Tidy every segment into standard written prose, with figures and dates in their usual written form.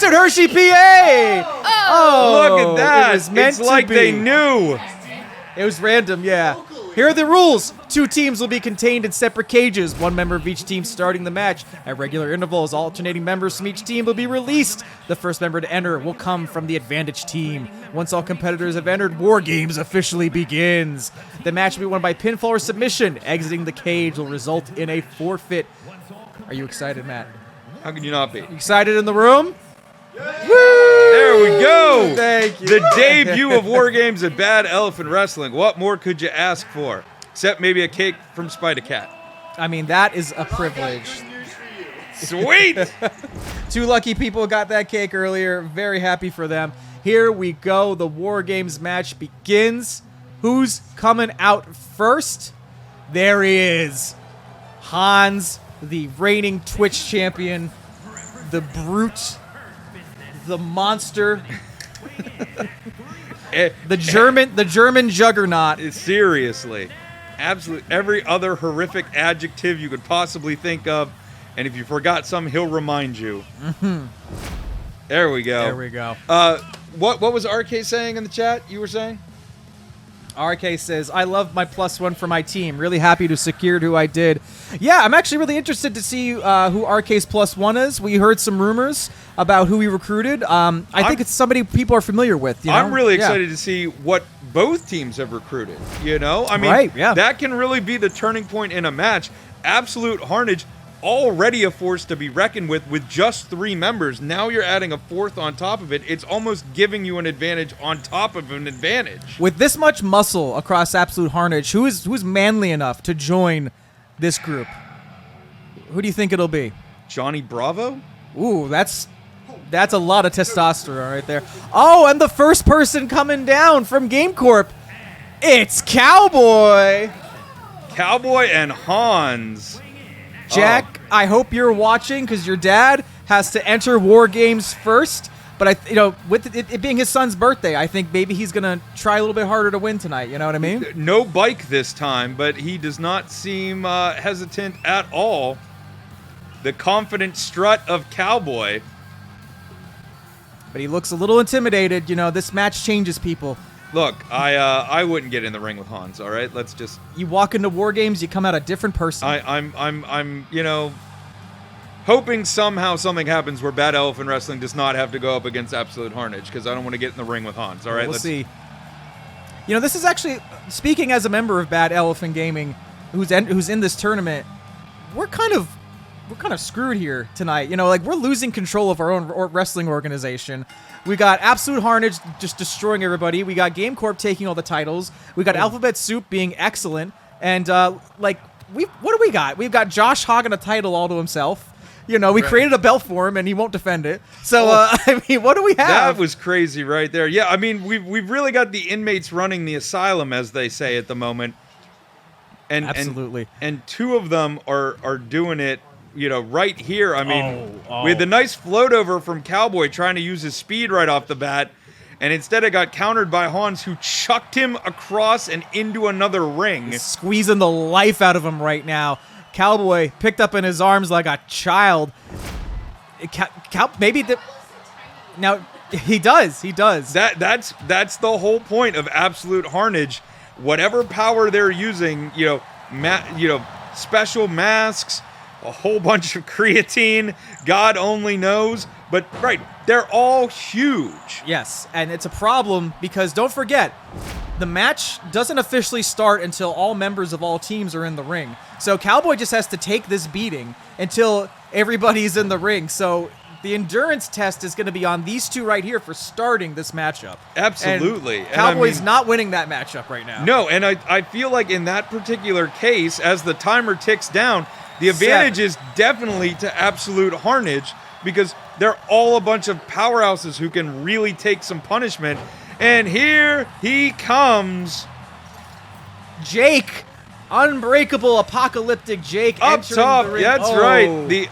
Richard Hershey, PA! Oh, look at that. It was meant it's like to be. they knew. It was random, yeah. Here are the rules. 2 teams will be contained in separate cages. 1 member of each team starting the match. At regular intervals, alternating members from each team will be released. The first member to enter will come from the advantage team. Once all competitors have entered, War Games officially begins. The match will be won by pinfall or submission. Exiting the cage will result in a forfeit. Are you excited, Matt? How can you not be? Excited in the room? Woo! There we go. Thank you. The debut of War Games at Bad Elephant Wrestling. What more could you ask for? Except maybe a cake from Spida-Cat. I mean, that is a privilege. Sweet! 2 lucky people got that cake earlier. Very happy for them. Here we go. The War Games match begins. Who's coming out first? There he is. Hans, the reigning Twitch champion. The brute. The monster. the German juggernaut. Seriously. Absolutely every other horrific adjective you could possibly think of. And if you forgot some, he'll remind you. There we go. There we go. What was RK saying in the chat? You were saying? RK says, I love my +1 for my team. Really happy to secured who I did. Yeah, I'm actually really interested to see who RK's +1 is. We heard some rumors about who he recruited. I think it's somebody people are familiar with. You know? I'm really excited to see what both teams have recruited. You know? I mean, right, yeah. That can really be the turning point in a match. Absolute Harnage, already a force to be reckoned with just 3 members. Now you're adding a 4th on top of it. It's almost giving you an advantage on top of an advantage. With this much muscle across Absolute Harnage, who's manly enough to join this group? Who do you think it'll be? Johnny Bravo? Ooh, that's a lot of testosterone right there. Oh, and the first person coming down from GameCorp, it's Cowboy. Cowboy and Hans. Jack, I hope you're watching because your dad has to enter War Games first. But with it being his son's birthday, I think maybe he's gonna try a little bit harder to win tonight. You know what I mean? No bike this time, but he does not seem hesitant at all. The confident strut of Cowboy. But he looks a little intimidated. You know, this match changes people. Look, I wouldn't get in the ring with Hans. All right, let's just. You walk into War Games, you come out a different person. I'm hoping somehow something happens where Bad Elephant Wrestling does not have to go up against Absolute Harnage because I don't want to get in the ring with Hans. All right, we'll see. You know, this is actually speaking as a member of Bad Elephant Gaming, who's in this tournament. We're kind of screwed here tonight. You know, like we're losing control of our own wrestling organization. We got Absolute Harnage just destroying everybody. We got GameCorp taking all the titles. We got Alphabet Soup being excellent. And what do we got? We've got Josh hogging a title all to himself. You know, we created a belt for him and he won't defend it. So I mean, what do we have? That was crazy right there. Yeah, I mean, we've really got the inmates running the asylum, as they say at the moment. And absolutely. And 2 of them are doing it. You know, right here, I mean, we had the nice float over from Cowboy trying to use his speed right off the bat, and instead it got countered by Hans, who chucked him across and into another ring. He's squeezing the life out of him right now. Cowboy picked up in his arms like a child. Now, he does. That's the whole point of Absolute Harnage. Whatever power they're using, special masks, a whole bunch of creatine, God only knows. But, right, they're all huge. Yes, and it's a problem because don't forget, the match doesn't officially start until all members of all teams are in the ring. So Cowboy just has to take this beating until everybody's in the ring. So the endurance test is going to be on these 2 right here for starting this matchup. Absolutely. And Cowboy's not winning that matchup right now. No, and I feel like in that particular case, as the timer ticks down, the advantage is definitely to Absolute Harnage because they're all a bunch of powerhouses who can really take some punishment. And here he comes. Jake. Unbreakable Apocalyptic Jake. Up top. The ring. That's right. The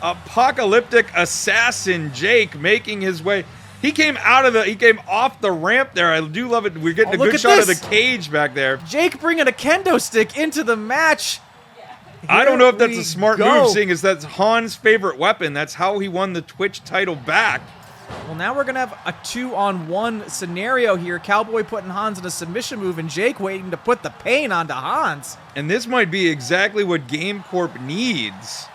Apocalyptic Assassin Jake making his way. He came off the ramp there. I do love it. We're getting a good shot of the cage back there. Jake bringing a kendo stick into the match. I don't know if that's a smart move, seeing as that's Han's favorite weapon. That's how he won the Twitch title back. Well, now we're going to have a 2-on-1 scenario here. Cowboy putting Hans in a submission move, and Jake waiting to put the pain onto Hans. And this might be exactly what GameCorp needs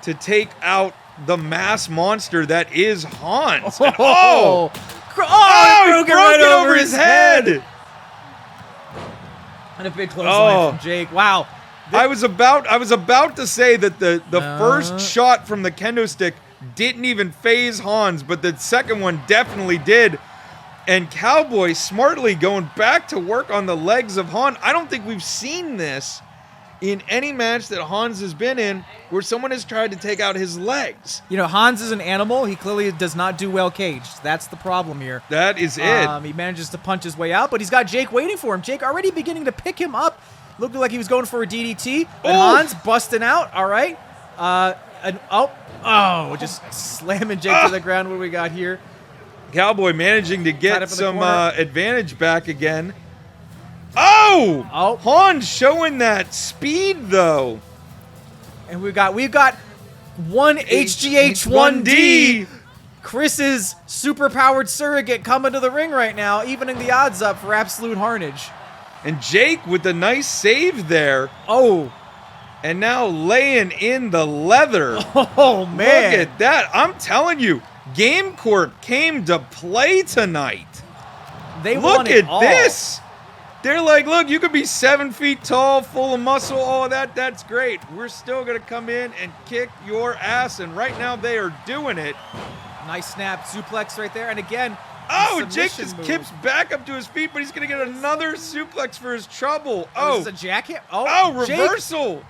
to take out the mass monster that is Hans. And, Oh, he broke it right over his head. And a big clothesline from Jake. Wow. I was about to say that the first shot from the kendo stick didn't even phase Hans, but the second one definitely did. And Cowboy smartly going back to work on the legs of Hans. I don't think we've seen this in any match that Hans has been in where someone has tried to take out his legs. You know, Hans is an animal. He clearly does not do well caged. That's the problem here. That is it. He manages to punch his way out, but he's got Jake waiting for him. Jake already beginning to pick him up. Looked like he was going for a DDT. And Hans busting out. All right. Just slamming Jake to the ground. What do we got here? Cowboy managing to get some advantage back again. Oh! Hans showing that speed, though. And we've got one HGH1D. Chris's super-powered surrogate coming to the ring right now, evening the odds up for absolute Harnage. And Jake with a nice save there. Oh. And now laying in the leather. Oh, man. Look at that. I'm telling you, GameCorp came to play tonight. They won it all. Look at this. They're like, look, you could be 7 feet tall, full of muscle, all of that. That's great. We're still going to come in and kick your ass. And right now they are doing it. Nice snap suplex right there. And again, Jake just kips back up to his feet, but he's going to get another suplex for his trouble. This is a jack hit. Reversal. Jake.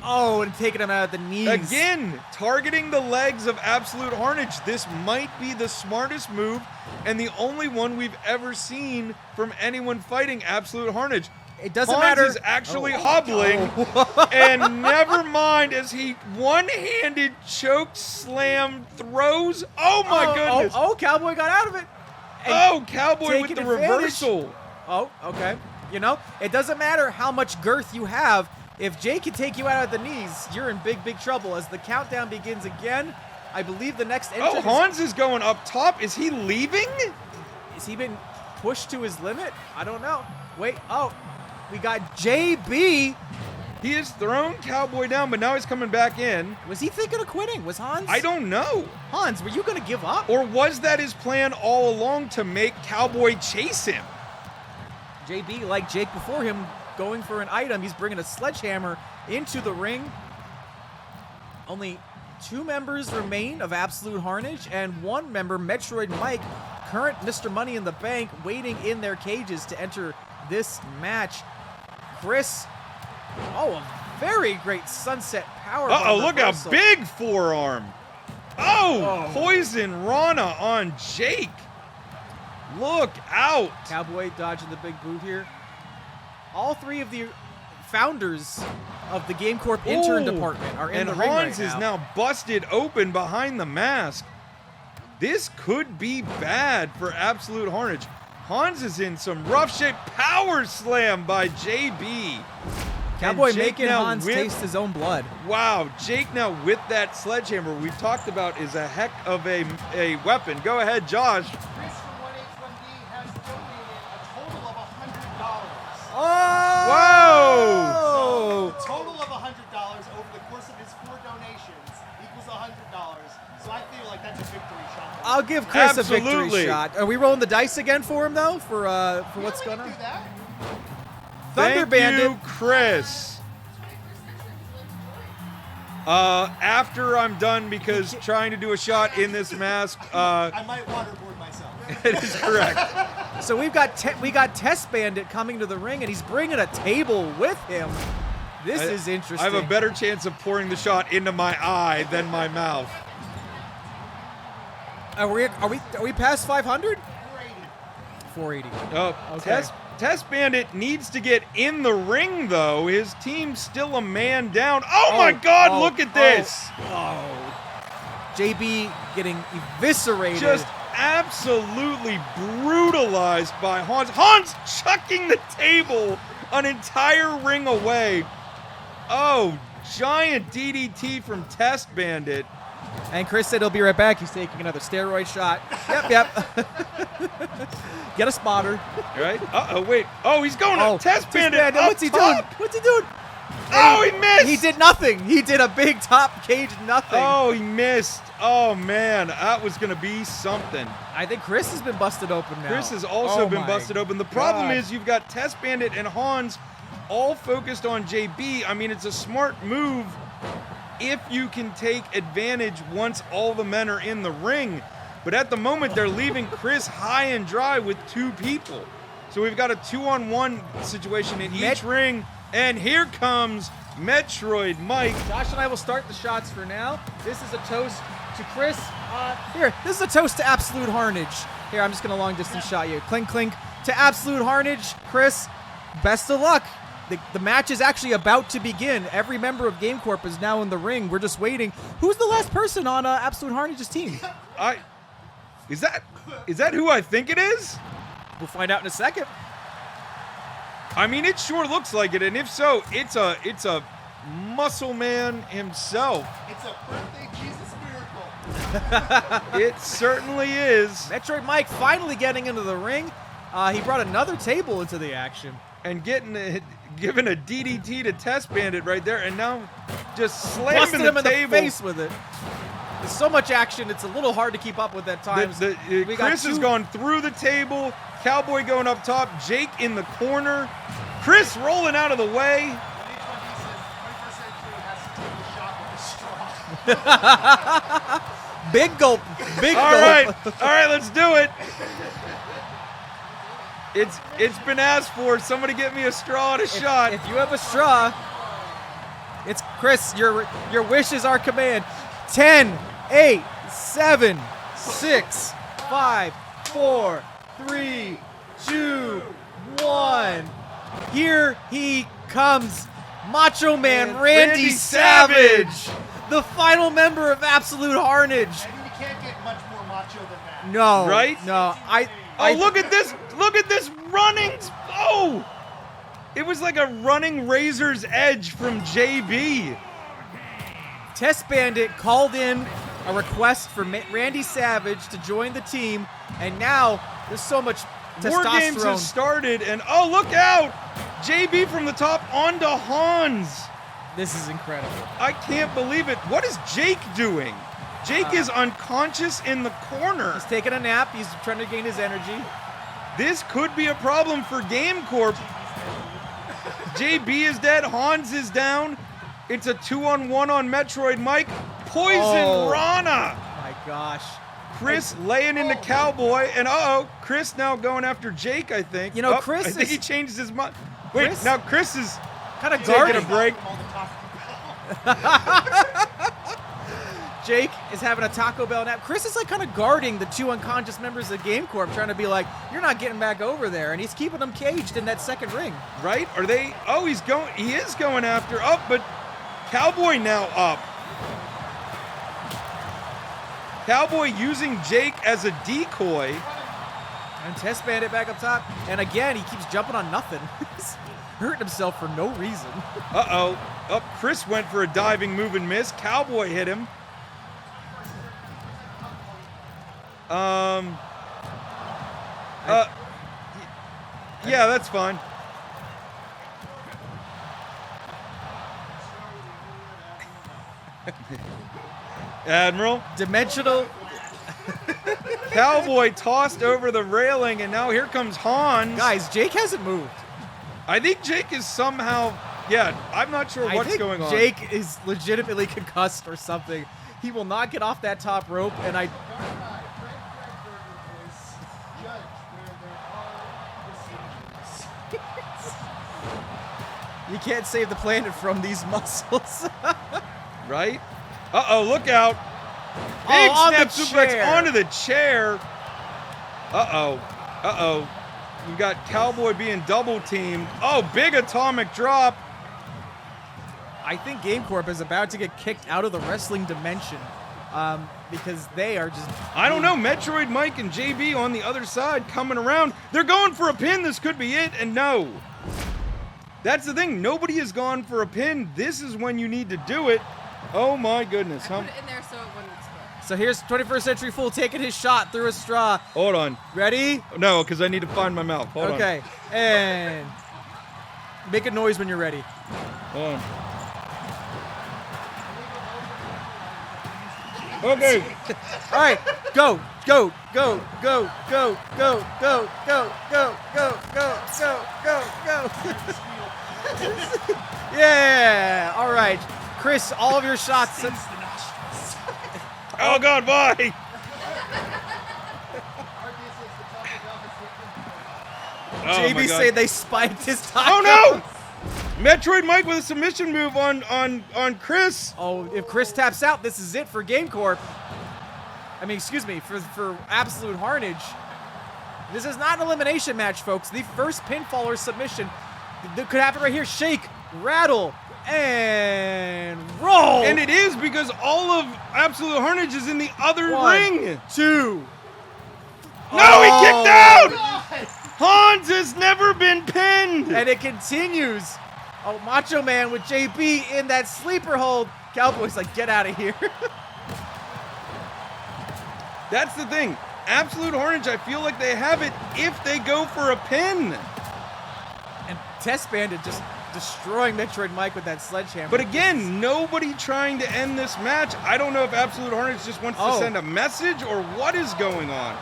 And taking him out at the knees. Again, targeting the legs of Absolute Harnage. This might be the smartest move and the only one we've ever seen from anyone fighting Absolute Harnage. It doesn't matter. Hans is actually hobbling, and never mind as he one-handed choke slam throws. Oh my goodness! Cowboy got out of it. Cowboy with the reversal. Okay. You know, it doesn't matter how much girth you have. If Jake can take you out at the knees, you're in big, big trouble. As the countdown begins again, I believe the next entrant Hans is going up top. Is he leaving? Has he been pushed to his limit? I don't know. Wait, we got JB. He has thrown Cowboy down, but now he's coming back in. Was he thinking of quitting? Was Hans? I don't know. Hans, were you going to give up? Or was that his plan all along to make Cowboy chase him? JB, like Jake before him, going for an item. He's bringing a sledgehammer into the ring. Only 2 members remain of Absolute Harnage, and 1 member, Metroid Mike, current Mr. Money in the Bank, waiting in their cages to enter this match. Chris, a very great sunset power. Look how big forearm. Poison Rana on Jake. Look out. Cowboy dodging the big boot here. All 3 of the founders of the GameCorp intern department are in the ring right now. And Hans is now busted open behind the mask. This could be bad for Absolute Harnage. Hans is in some rough shape. Power slam by JB. Cowboy making Hans taste his own blood. Wow, Jake now with that sledgehammer we've talked about is a heck of a weapon. Go ahead, Josh. Whoa! So the total of $100 over the course of his 4 donations equals $100. So I feel like that's a victory shot. I'll give Chris a victory shot. Are we rolling the dice again for him though? For what's going on? Thank you, Chris. After I'm done, because trying to do a shot in this mask. I might waterboard myself. It is correct. So we got Test Bandit coming to the ring, and he's bringing a table with him. This is interesting. I have a better chance of pouring the shot into my eye than my mouth. Are we past 500? 480. Okay. Test Bandit needs to get in the ring, though. His team's still a man down. Oh my God, look at this. JB getting eviscerated. Just absolutely brutalized by Hans. Hans chucking the table an entire ring away. Giant DDT from Test Bandit. And Chris said he'll be right back. He's taking another steroid shot. Yep. Get a spotter. Right? Uh-oh, wait. Oh, he's going to test bandit. What's he doing? What's he doing? Oh, he missed. He did nothing. He did a big top cage nothing. Oh, he missed. Oh, man. That was going to be something. I think Chris has been busted open now. Chris has also been busted open. The problem is you've got Test Bandit and Hans all focused on JB. I mean, it's a smart move if you can take advantage once all the men are in the ring. But at the moment, they're leaving Chris high and dry with 2 people. So we've got a 2-on-1 situation in each ring. And here comes Metroid Mike. Josh and I will start the shots for now. This is a toast to Chris. This is a toast to Absolute Harnage. Here, I'm just going to long distance shot you. Clink, clink. To Absolute Harnage. Chris, best of luck. The match is actually about to begin. Every member of GameCorp is now in the ring. We're just waiting. Who's the last person on Absolute Harnage's team? Is that who I think it is? We'll find out in a second. I mean, it sure looks like it, and if so, it's a muscle man himself. It's a birthday Jesus miracle. It certainly is. Metroid Mike finally getting into the ring. He brought another table into the action. And giving a DDT to Test Bandit right there, and now just slamming Busted the him in table. the face with it. There's so much action, it's a little hard to keep up with at times. Chris has gone through the table, Cowboy going up top, Jake in the corner, Chris rolling out of the way. And each one he says 21st century has to take the shot with a straw. Big gulp. Big All gulp. right, let's do it. It's been asked for. Somebody get me a straw and a shot. If you have a straw, it's Chris. Your wish is our command. 10, 8, 7, 6, 5, 4, 3, 2, 1. Here he comes. Macho Man Randy Savage, the final member of Absolute Harnage. I mean, you can't get much more macho than that. No. Right? No. Look at this. Look at this running. Oh! It was like a running razor's edge from JB. Test Bandit called in a request for Randy Savage to join the team, and now there's so much testosterone. War games have started, and oh, look out! JB from the top onto Hans. This is incredible. I can't believe it. What is Jake doing? Jake is unconscious in the corner. He's taking a nap. He's trying to gain his energy. This could be a problem for GameCorp. JB is dead. Hans is down. It's a 2-on-1 on Metroid Mike. Poison Rana. My gosh. Chris laying into Cowboy. And Chris now going after Jake, I think. You know, Chris I think he changed his mind. Wait, now Chris is kind of taking guarding a break. Jake is having a Taco Bell nap. Chris is like kind of guarding the 2 unconscious members of GameCorp, trying to be like, you're not getting back over there. And he's keeping them caged in that second ring. Right? Are they? Oh, he is going after. But Cowboy now up. Cowboy using Jake as a decoy. And Test Bandit back up top. And again, he keeps jumping on nothing. He's hurting himself for no reason. Chris went for a diving move and missed. Cowboy hit him. Yeah, that's fine. Admiral. Dimensional. Cowboy tossed over the railing, and now here comes Hans. Guys, Jake hasn't moved. I think Jake is somehow, I'm not sure what's going on. Jake is legitimately concussed or something. He will not get off that top rope, and you can't save the planet from these muscles. Right? Look out. Big snap suplex chair. onto the chair. You got Cowboy being double teamed. Oh, big atomic drop. I think GameCorp is about to get kicked out of the wrestling dimension because they are just... I don't know. Metroid Mike and JB on the other side coming around. They're going for a pin. This could be it. And no. That's the thing. Nobody has gone for a pin. This is when you need to do it. Oh, my goodness. I put it in there so it wouldn't So here's 21st Century Fool taking his shot through a straw. Hold on. Ready? No, because I need to find my mouth. Hold on. Okay. And make a noise when you're ready. Hold on. Okay. All right. Go. Go. Go. Go. Go. Go. Go. Go. Go. Go. Go. Go. Go. Go. Yeah. All right. Chris, all of your shots. Oh, God, why? Oh, JB my God. say they spiked his taco. Oh, no! Metroid Mike with a submission move on Chris. Oh, if Chris taps out, this is it for GameCorp. I mean, excuse me, for Absolute Harnage. This is not an elimination match, folks. The first pinfall or submission that could happen right here. Shake, rattle, and roll. And it is because all of Absolute Harnage is in the other One, ring. 2. No, he kicked out! Hans has never been pinned. And it continues. Oh, Macho Man with JB in that sleeper hold. Cowboy's like, get out of here. That's the thing. Absolute Harnage, I feel like they have it if they go for a pin. And Test Bandit just destroying Metroid Mike with that sledgehammer. But again, nobody trying to end this match. I don't know if Absolute Harnage just wants to send a message or what is going on.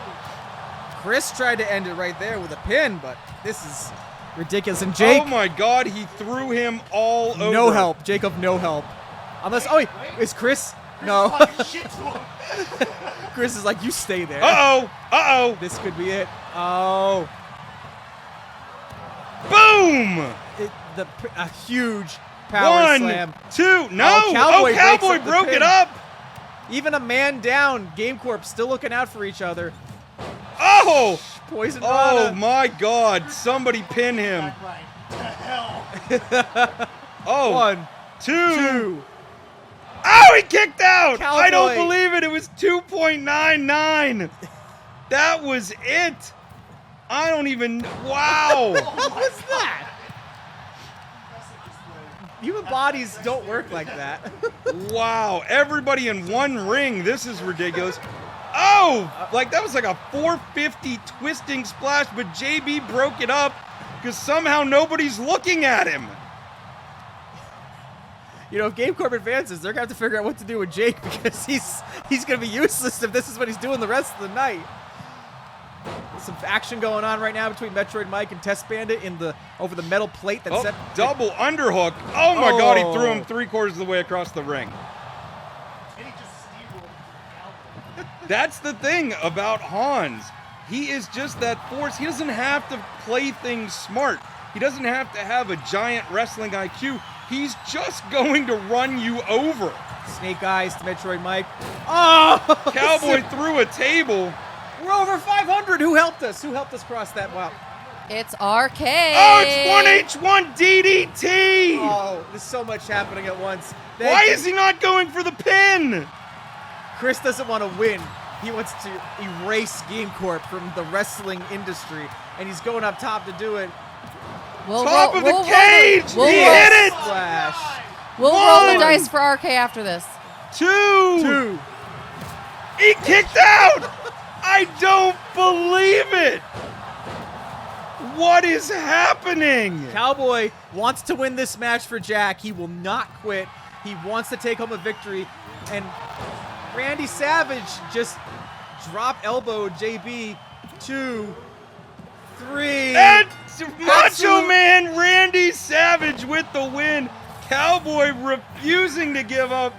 Chris tried to end it right there with a pin, but this is ridiculous. And Jake, Oh my God, he threw him all over. no help. Jacob, no help. Unless, oh, wait, is Chris? No. Fucking shit to him. Chris is like, you stay there. Uh-oh, uh-oh. This could be it. Oh. Boom! A huge power 1, slam. 2, no! Oh, Cowboy breaks up the broke pin. it up! Even a man down. GameCorp still looking out for each other. Oh! Poison Oh Rana. my God, somebody pin him. Right. To hell. Oh, 1, 2. 2. Oh, he kicked out! I don't Cowboy. believe it. It was 2.99. That was it. I don't even. Wow. What was that? Human bodies don't work like that. Wow. Everybody in one ring. This is ridiculous. Oh, like that was like a 450 twisting splash, but JB broke it up because somehow nobody's looking at him. You know, if GameCorp advances, they're going to have to figure out what to do with Jake because he's going to be useless if this is what he's doing the rest of the night. There's some action going on right now between Metroid Mike and Test Bandit over the metal plate that's set. Double underhook. Oh my God, he threw him Oh. 3/4 of the way across the ring. And he just steamrolled Cowboy. That's the thing about Hans. He is just that force. He doesn't have to play things smart. He doesn't have to have a giant wrestling IQ. He's just going to run you over. Snake Eyes to Metroid Mike. Oh! Cowboy threw a table. We're over 500. Who helped us? Who helped us cross that? Wow. It's arcade. Oh, it's 1H1 DDT. Oh, there's so much happening at once. Why is he not going for the pin? Chris doesn't want to win. He wants to erase GameCorp from the wrestling industry, and he's going up top to do it. Top of the cage. He hit it. Splash. We'll roll the One. dice for RK after this. 2. 2. He kicked out. I don't believe it. What is happening? Cowboy wants to win this match for Jack. He will not quit. He wants to take home a victory. And Randy Savage just drop elbowed JB. 2, 3. And Macho Absolute- Man Randy Savage with the win. Cowboy refusing to give up.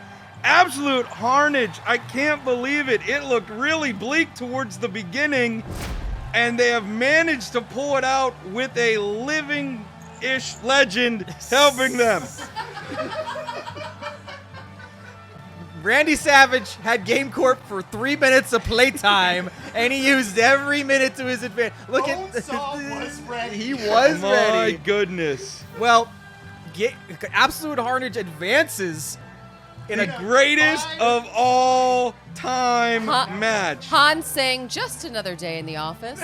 Absolute Harnage. I can't believe it. It looked really bleak towards the beginning, and they have managed to pull it out with a living-ish legend helping them. Randy Savage had GameCorp for 3 minutes of playtime, and he used every minute to his advantage. Look Bonesaw was ready. He was My ready. goodness. Well, Absolute Harnage advances in a Greatest of all time match. Han saying just another day in the office.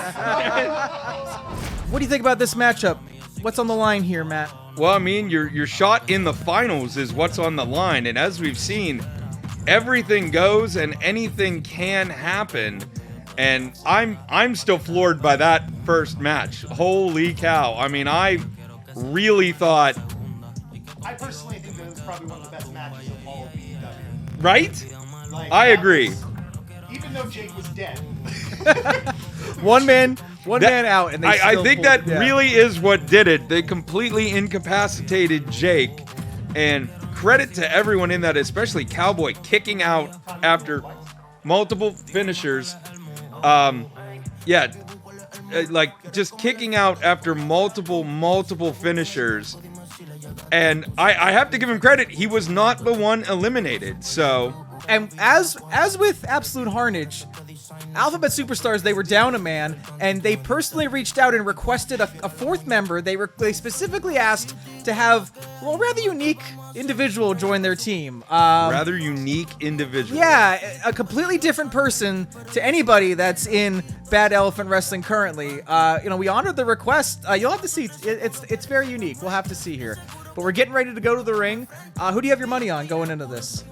What do you think about this matchup? What's on the line here, Matt? Well, I mean, your shot in the finals is what's on the line, and as we've seen, everything goes and anything can happen. And I'm still floored by that first match. Holy cow. I mean, I really thought... I personally think that it was probably one of the best matches of all of B.E.W. Right? Like, I that agree. was- even though Jake was dead. One man out, and they I still think pulled- that yeah. really is what did it. They completely incapacitated Jake. And credit to everyone in that, especially Cowboy, kicking out after multiple finishers. Like just kicking out after multiple finishers. And I have to give him credit. He was not the one eliminated. So, And as with Absolute Harnage, Alphabet Superstars, they were down a man, and they personally reached out and requested a fourth member. They specifically asked to have a rather unique individual join their team. rather unique individual. Yeah, a completely different person to anybody that's in Bad Elephant Wrestling currently. We honored the request. You'll have to see. It's very unique. We'll have to see here. But we're getting ready to go to the ring. Who do you have your money on going into this?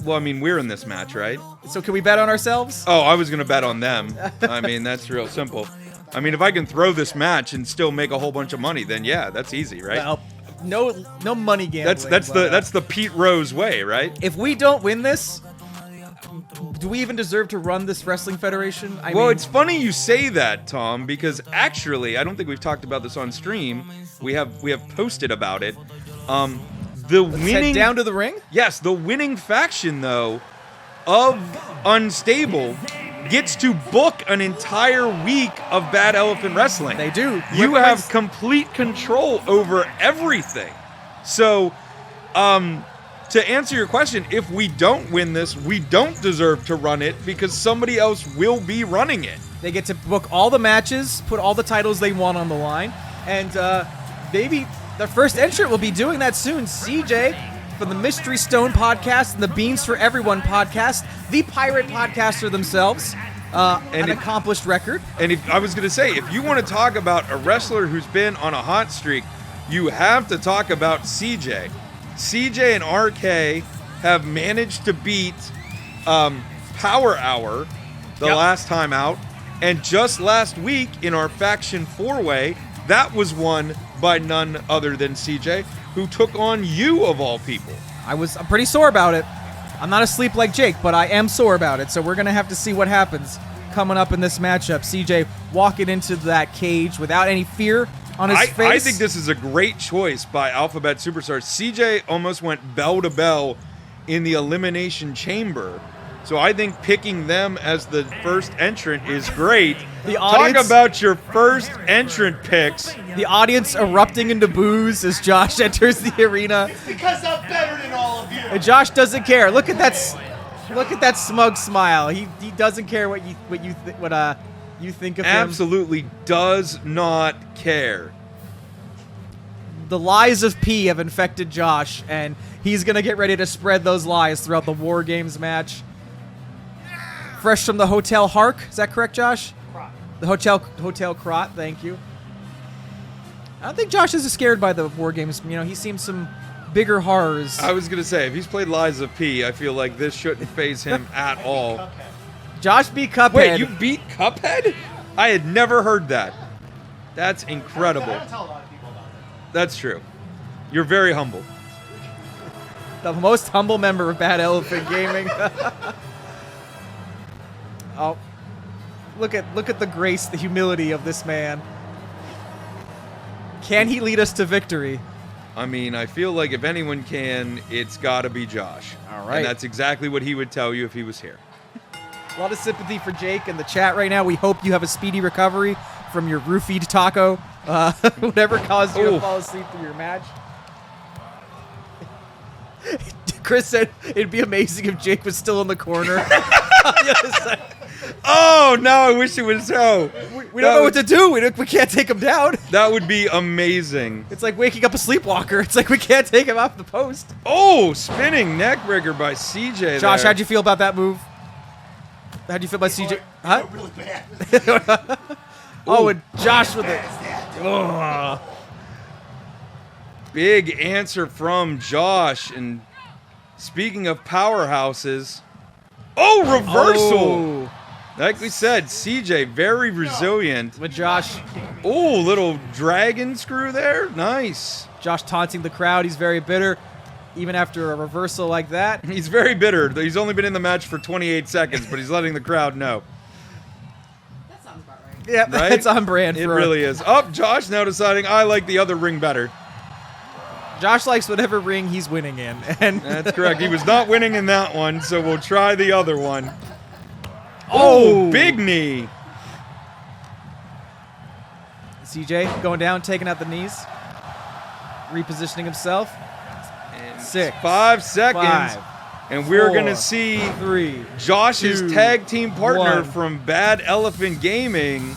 Well, I mean, we're in this match, right? So can we bet on ourselves? Oh, I was going to bet on them. I mean, that's real simple. I mean, if I can throw this match and still make a whole bunch of money, then yeah, that's easy, right? Well, no money gambling. That's the Pete Rose way, right? If we don't win this, do we even deserve to run this wrestling federation? I mean, It's funny you say that, Tom, because actually, I don't think we've talked about this on stream. We have posted about it. The head winning down to the ring. Yes, the winning faction though of Unstable gets to book an entire week of Bad Elephant Wrestling. They do. You have complete control over everything. So, to answer your question, if we don't win this, we don't deserve to run it because somebody else will be running it. They get to book all the matches, put all the titles they want on the line, and maybe the first entrant will be doing that soon. CJ from the Mystery Stone podcast and the Beans for Everyone podcast, the pirate podcaster themselves, an accomplished record. And if I was going to say, if you want to talk about a wrestler who's been on a hot streak, you have to talk about CJ. CJ and RK have managed to beat Power Hour the last time out. And just last week in our Faction 4-Way, that was won by none other than CJ, who took on you of all people. I'm pretty sore about it. I'm not asleep like Jake, but I am sore about it. So we're going to have to see what happens coming up in this matchup. CJ walking into that cage without any fear on his face. I think this is a great choice by Alphabet Superstars. CJ almost went bell to bell in the Elimination Chamber. So I think picking them as the first entrant is great. Talk about your first entrant picks. The audience erupting into boos as Josh enters the arena. Because I'm better than all of you. And Josh doesn't care. Look at that smug smile. He doesn't care what you think of him. Absolutely does not care. The lies of P have infected Josh, and he's gonna get ready to spread those lies throughout the War Games match. Fresh from the Hotel Hark, is that correct, Josh? Crot. The Hotel Crot, thank you. I don't think Josh is scared by the War Games. He's seen some bigger horrors. I was going to say, if he's played Lies of P, I feel like this shouldn't phase him at all. Cuphead. Josh beat Cuphead. Wait, you beat Cuphead? I had never heard that. That's incredible. I don't tell a lot of people about that. That's true. You're very humble. The most humble member of Bad Elephant Gaming. Oh, look at the grace, the humility of this man. Can he lead us to victory? I mean, I feel like if anyone can, it's got to be Josh. All right. And that's exactly what he would tell you if he was here. A lot of sympathy for Jake in the chat right now. We hope you have a speedy recovery from your roofied taco, whatever caused you to fall asleep through your match. Chris said it'd be amazing if Jake was still in the corner. On the other side. Oh, now I wish it was so. We don't know what to do. We can't take him down. That would be amazing. It's like waking up a sleepwalker. It's like we can't take him off the post. Oh, spinning neckbreaker by CJ Josh, there. how'd you feel about that move? How'd you feel about CJ? Huh? Really bad. Oh, and Josh with it. Oh. Big answer from Josh, and Speaking of powerhouses. Oh, reversal! Oh, Like we said, CJ, very resilient. but Josh Oh, little dragon screw there. Nice. taunting the crowd. He's very bitter, even after a reversal like that. He's very bitter. He's only been in the match for 28 seconds, but he's letting the crowd know. That sounds about right. Yeah, Right? that's on brand. It for really is. Oh, Josh now deciding I like the other ring better. Josh likes whatever ring he's winning in, and That's correct. He was not winning in that one, so we'll try the other one. Oh! Oh, big knee. CJ going down, taking out the knees, repositioning himself. And 6, 5 seconds. 5, And we're 4, going to see 3. Josh's 2, tag team partner 1. from Bad Elephant Gaming.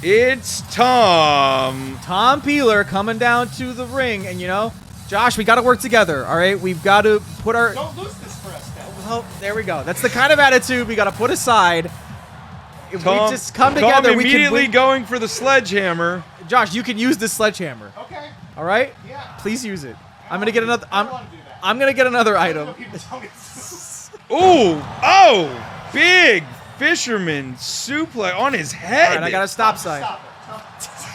It's Tom. Tom Peeler coming down to the ring, and you know, Josh, we got to work together. All right, we've got to put our. Don't lose this for us, Dad. Oh, there we go. That's the kind of attitude we got to put aside. If Tom, we just come Tom together, we can immediately win. going for the sledgehammer. Josh, you can use this sledgehammer. Okay. All right, Yeah. please use it. I'm gonna get another. I don't want to do that. I'm gonna get another item. People tell me- Ooh, oh, big fisherman suplex on his head. All right, I got a stop sign. Stop it. Stop.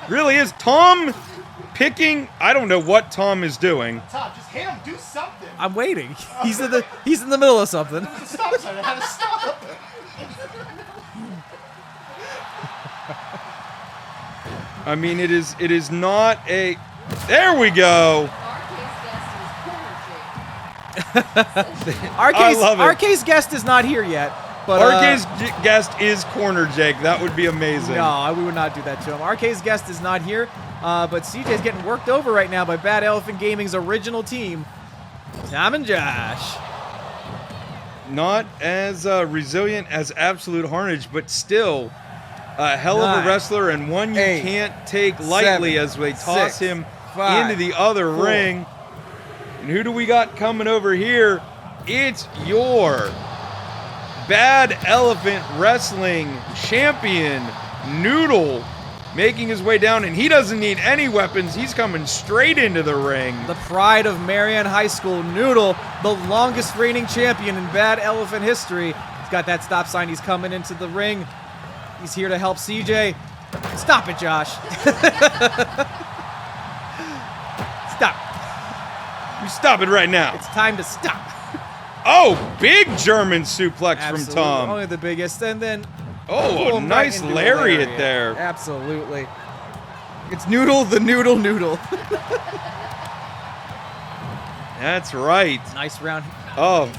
Really is. Tom picking. I don't know what Tom is doing. Tom, just hit him. Do something. I'm waiting. He's in the middle of something. There's a stop sign. I had to stop. I mean, it is not a. There we go. Our case guest is corner Jake. I love it. Our guest is not here yet, but RK's guest is Corner Jake. That would be amazing. no, we would not do that to him. RK's guest is not here, but CJ's getting worked over right now by Bad Elephant Gaming's original team, Tom and Josh. Not as resilient as Absolute Harnage, but still a hell of 9, a wrestler and one you 8, can't take lightly 7, as they toss 6, him 5, into the other 4. ring. And who do we got coming over here? It's your Bad Elephant Wrestling champion, Noodle, making his way down, and he doesn't need any weapons. He's coming straight into the ring. The pride of Marion High School, Noodle, the longest reigning champion in Bad Elephant history. He's got that stop sign. He's coming into the ring. He's here to help CJ. Stop it, Josh. Stop. You stop it right now. It's time to stop. Oh, big German suplex Absolutely. from Tom. Only the biggest. And then Oh, pull a him right nice into a lariat there. Absolutely. It's Noodle, the Noodle. That's right. Nice round. Oh.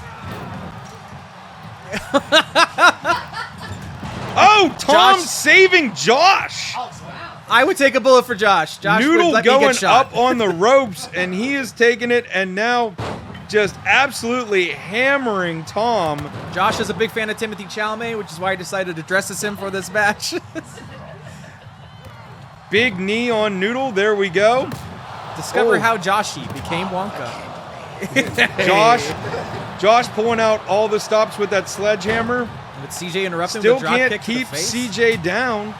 Oh, Tom Josh. saving Josh. I would take a bullet for Josh. Josh would Noodle let me going get shot. up on the ropes, and he is taking it, and now just absolutely hammering Tom. Josh is a big fan of Timothy Chalamet, which is why I decided to dress as him for this match. Big knee on Noodle. There we go. Discover Oh. how Joshy became Wonka. Josh pulling out all the stops with that sledgehammer. With CJ interrupting Still with a drop can't kick to the keep face. CJ down.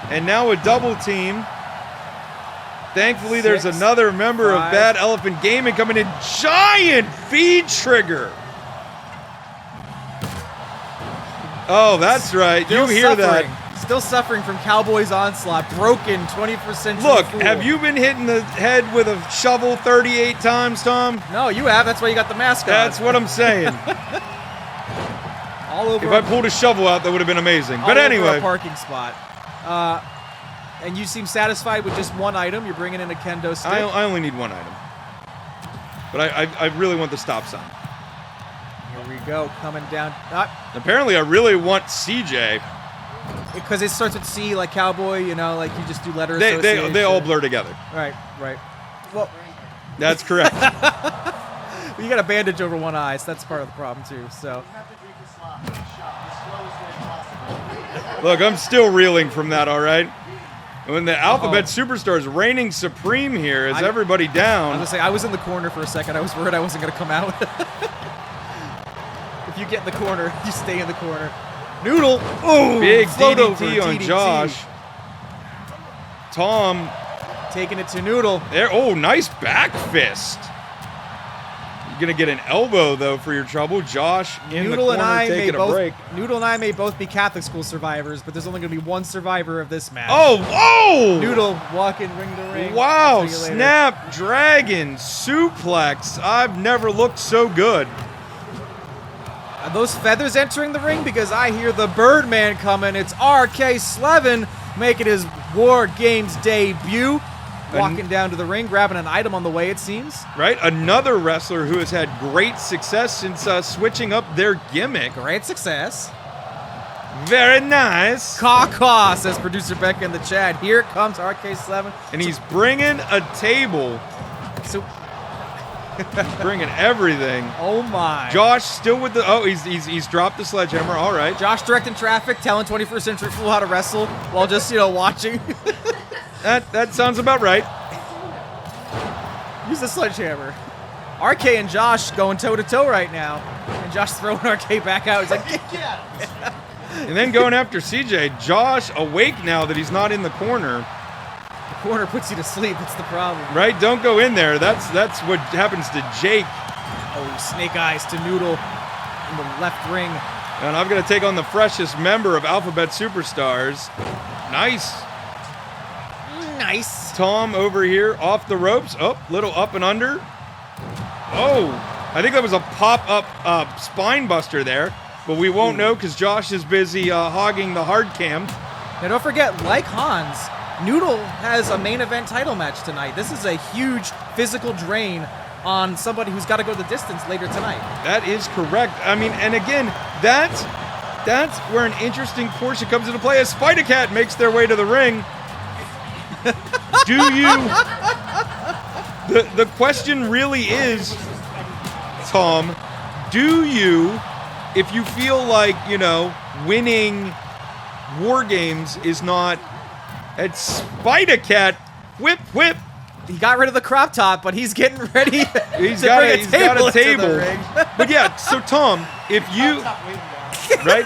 And now a double team. Thankfully, there's 6, another member 5. of Bad Elephant Gaming coming in. Giant feed trigger. Oh, that's right. Still You hear suffering. that. Still suffering from Cowboys onslaught. Broken 21st century. Look, fool. have you been hitting the head with a shovel 38 times, Tom? No, you have. That's why you got the mask on. That's what I'm saying. all over. If I pulled a shovel out, that would have been amazing. all But over anyway. a parking spot. And you seem satisfied with just one item. You're bringing in a kendo stick. I only need one item. But I really want the stop sign. Here we go, coming down. Apparently, I really want CJ. Because it starts with C, like cowboy. You know, like you just do letter They association. all blur together. Right. Well, That's correct. you got a bandage over one eye, so that's part of the problem too. So. You have to drink a shot the slowest way possible. Look, I'm still reeling from that, all right? When the Alphabet Superstars reigning supreme here is everybody I was down. gonna say I was in the corner for a second. I was worried I wasn't gonna come out. If you get in the corner, you stay in the corner. Noodle, ooh, Big float over, DDT on DDT. Josh. Tom taking it to Noodle. There. Oh, nice back fist. You're gonna get an elbow though for your trouble. Josh in Noodle the and corner I may taking a both break. Noodle and I may both be Catholic school survivors, but there's only going to be one survivor of this match. Oh, whoa! Noodle walking ring to ring. Wow, I'll tell you later. Snapdragon suplex. I've never looked so good. Are those feathers entering the ring? Because I hear the Birdman coming. It's RK Slevin making his War Games debut. Walking down to the ring, grabbing an item on the way, it seems. Right? Another wrestler who has had great success since switching up their gimmick. Great success. Very nice. Caw-caw, says producer Becca in the chat. Here comes RK Slevin. And he's bringing a table. So, Bringing everything. oh my. Josh still with the... Oh, he's dropped the sledgehammer. All right. Josh directing traffic, telling 21st Century Fool how to wrestle while just, watching. That sounds about right. Use the sledgehammer. RK and Josh going toe-to-toe right now. And Josh throwing RK back out. He's like, Yeah. And then going after CJ. Josh awake now that he's not in the corner. the corner puts you to sleep. That's the problem. Right? Don't go in there. That's what happens to Jake. Oh, snake eyes to Noodle in the left ring. And I'm going to take on the freshest member of Alphabet Superstars. Nice. Nice. Tom over here off the ropes. Oh, little up and under. Oh, I think that was a pop-up spine buster there. But we won't know because Josh is busy hogging the hard cam. Now don't forget, like Hans, Noodle has a main event title match tonight. This is a huge physical drain on somebody who's got to go the distance later tonight. That is correct. I mean, and again, that's where an interesting portion comes into play as Spida-Cat makes their way to the ring. Do you... The question really is, Tom, do you, if you feel like, winning War Games is not... At Spida-Cat, whip, whip. He got rid of the crop top, but he's getting ready He's to got bring a table. into the ring. But yeah, so Tom, if you... Top waiting down. Right?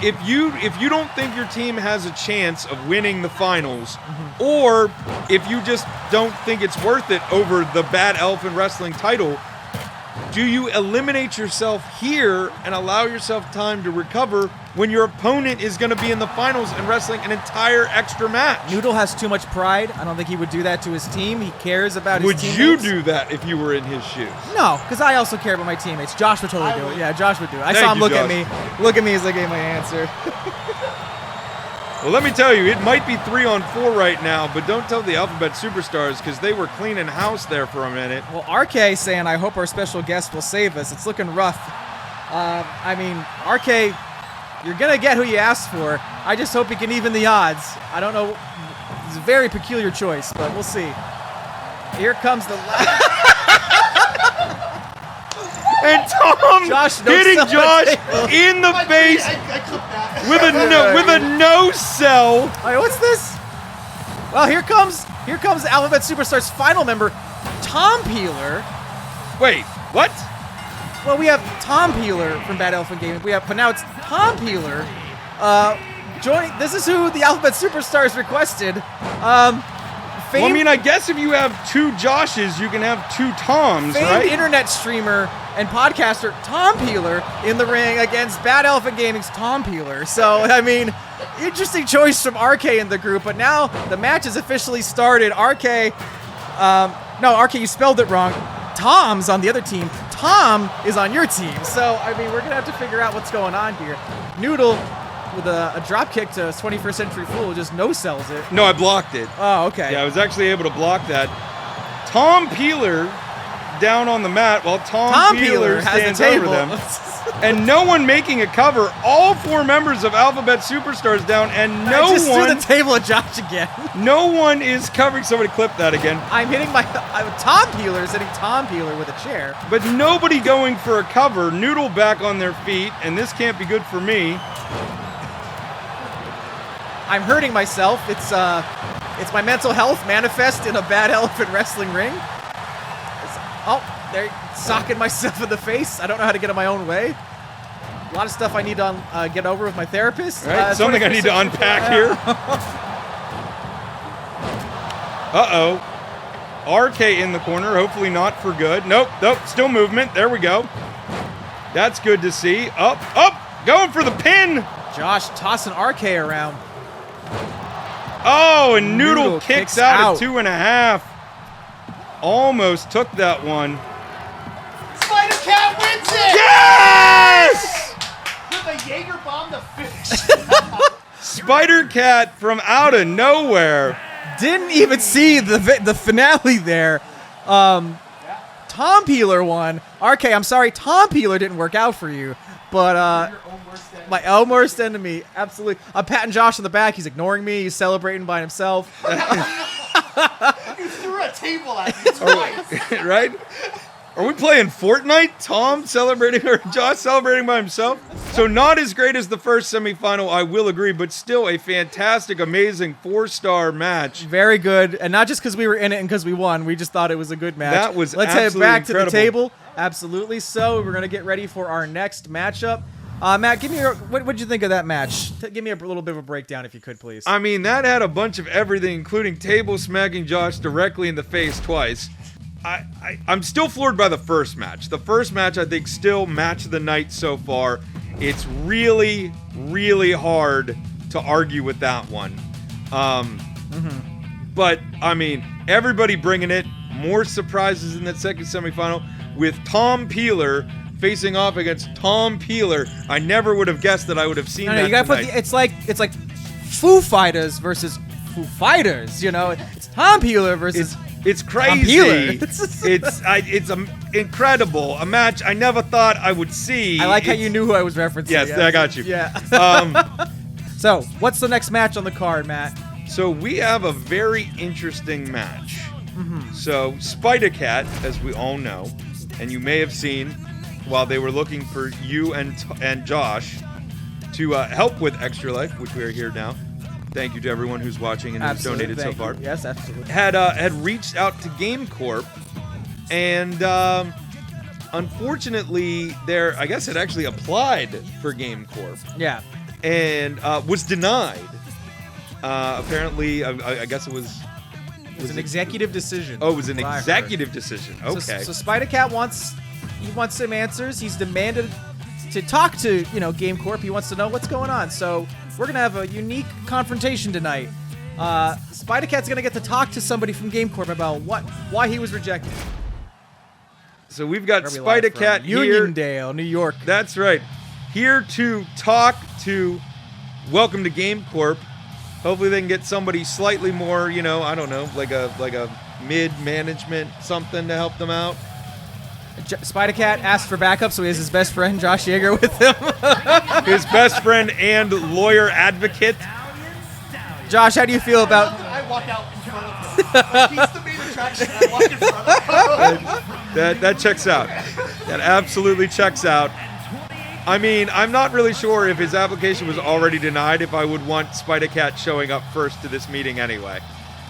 If you don't think your team has a chance of winning the finals, or if you just don't think it's worth it over the Bad Elephant Wrestling title, do you eliminate yourself here and allow yourself time to recover when your opponent is going to be in the finals and wrestling an entire extra match? Noodle has too much pride. I don't think he would do that to his team. He cares about his Would teammates. you do that if you were in his shoes? No, because I also care about my teammates. Josh would totally do it. Yeah, Josh would do it. I Thank saw him you, look at Josh. me. Look at me as I gave my answer. Well, let me tell you, it might be 3-on-4 right now, but don't tell the Alphabet Superstars because they were cleaning house there for a minute. Well, RK saying, I hope our special guest will save us. It's looking rough. I mean, RK, you're going to get who you asked for. I just hope he can even the odds. I don't know. It's a very peculiar choice, but we'll see. Here comes the last. And Tom Josh hitting no-sell Josh table. in the face I clipped that. with a no-sell. Wait, what's this? Well, here comes Alphabet Superstar's final member, Tom Peeler. Wait, what? Well, we have Tom Peeler from Bad Elephant Gaming. But now it's Tom Peeler. Joining. This is who the Alphabet Superstars requested. Well, I mean, I guess if you have two Joshes, you can have two Toms, famed right? internet streamer and podcaster Tom Peeler in the ring against Bad Elephant Gaming's Tom Peeler. So, I mean, interesting choice from RK in the group. But now the match has officially started. RK, RK, you spelled it wrong. Tom's on the other team. Tom is on your team. So, I mean, we're going to have to figure out what's going on here. Noodle with a drop kick to 21st Century Fool just no-sells it. No, I blocked it. Oh, okay. Yeah, I was actually able to block that. Tom Peeler down on the mat while Tom Peeler has stands the table. over them. And no one making a cover. All four members of Alphabet Superstars down, and I just threw the table at Josh again. no one is covering. Somebody clip that again. I'm hitting Tom Peeler is hitting Tom Peeler with a chair. But nobody going for a cover. Noodle back on their feet, and this can't be good for me. I'm hurting myself. It's my mental health manifest in a Bad Elephant Wrestling ring. They're socking myself in the face. I don't know how to get in my own way. A lot of stuff I need to get over with my therapist. Right? Something I need to unpack here. Uh-oh. RK in the corner, hopefully not for good. Nope, still movement. There we go. That's good to see. Up, going for the pin. Josh tossing RK around. Oh, and Noodle, Noodle kicks kicks out out. at 2.5. Almost took that one. Spida-Cat wins it! Yes! With a Jaeger bomb to finish. Spida-Cat from out of nowhere. Didn't even see the finale there. Tom Peeler won. RK, I'm sorry, Tom Peeler didn't work out for you. But Your own worst enemy. my own worst enemy, absolutely. I'm patting Josh on the back. He's ignoring me. He's celebrating by himself. You threw a table at me twice. Right? Are we playing Fortnite? Tom celebrating, or Josh celebrating by himself? So not as great as the first semifinal, I will agree, but still a fantastic, amazing 4-star match. Very good, and not just because we were in it and because we won. We just thought it was a good match. That was Let's head absolutely back to the incredible. table. Absolutely. So we're gonna get ready for our next matchup. Matt, give me your, what'd you think of that match? Give me a little bit of a breakdown, if you could, please. I mean, that had a bunch of everything, including table smacking Josh directly in the face twice. I'm still floored by the first match. The first match, I think, still match of the night so far. It's really, really hard to argue with that one. But, I mean, everybody bringing it. More surprises in that second semifinal with Tom Peeler facing off against Tom Peeler. I never would have guessed that I would have seen that you gotta put tonight. it's like Foo Fighters versus Foo Fighters. You know, it's Tom Peeler versus. It's Tom Peeler. crazy. it's incredible. A match I never thought I would see. I like how It's- you knew who I was referencing. Yes, I got you. Yeah. Um, So, what's the next match on the card, Matt? so we have a very interesting match. So Spida-Cat, as we all know, and you may have seen while they were looking for you and Josh to help with Extra Life, which we are here now. Thank you to everyone who's watching and who's donated so thank far. you. Yes, absolutely. Had reached out to GameCorp, and unfortunately, I guess it actually applied for GameCorp Yeah. and was denied. Apparently, I guess it was. It was an executive decision. Oh, it was an What I heard. executive decision. Okay. So Spida-Cat wants some answers. He's demanded to talk to GameCorp. He wants to know what's going on. So we're gonna have a unique confrontation tonight. Spida-Cat's gonna get to talk to somebody from GameCorp about why he was rejected. So we've got Where are we live Spida-Cat from? here. Uniondale, New York. That's right. Here to talk to Welcome to GameCorp. Hopefully they can get somebody slightly more, I don't know, like a mid-management something to help them out. Spida-Cat asked for backup, so he has his best friend Josh Yeager with him. His best friend and lawyer advocate. Josh, how do you feel about? I walk out in front of him. Like, he's the main attraction. I walk in front of him. That checks out. That absolutely checks out. I mean, I'm not really sure if his application was already denied, if I would want Spida-Cat showing up first to this meeting anyway.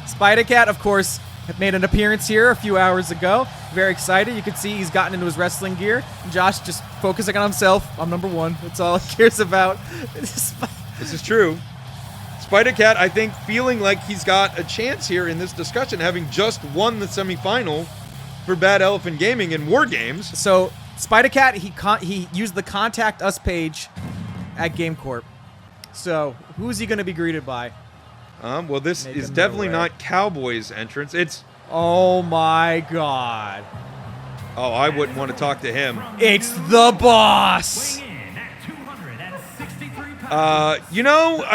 Spida-Cat, of course, made an appearance here a few hours ago. Very excited. You can see he's gotten into his wrestling gear. Josh just focusing on himself. I'm number one. That's all he cares about. This is true. Spida-Cat, I think, feeling like he's got a chance here in this discussion, having just won the semifinal for Bad Elephant Gaming in War Games. So Spida-Cat, he used the Contact Us page at GameCorp. So who's he going to be greeted by? Well, this Make is him definitely aware. not Cowboy's entrance. It's... Oh my God. Oh, I wouldn't want to talk to him. It's the boss. I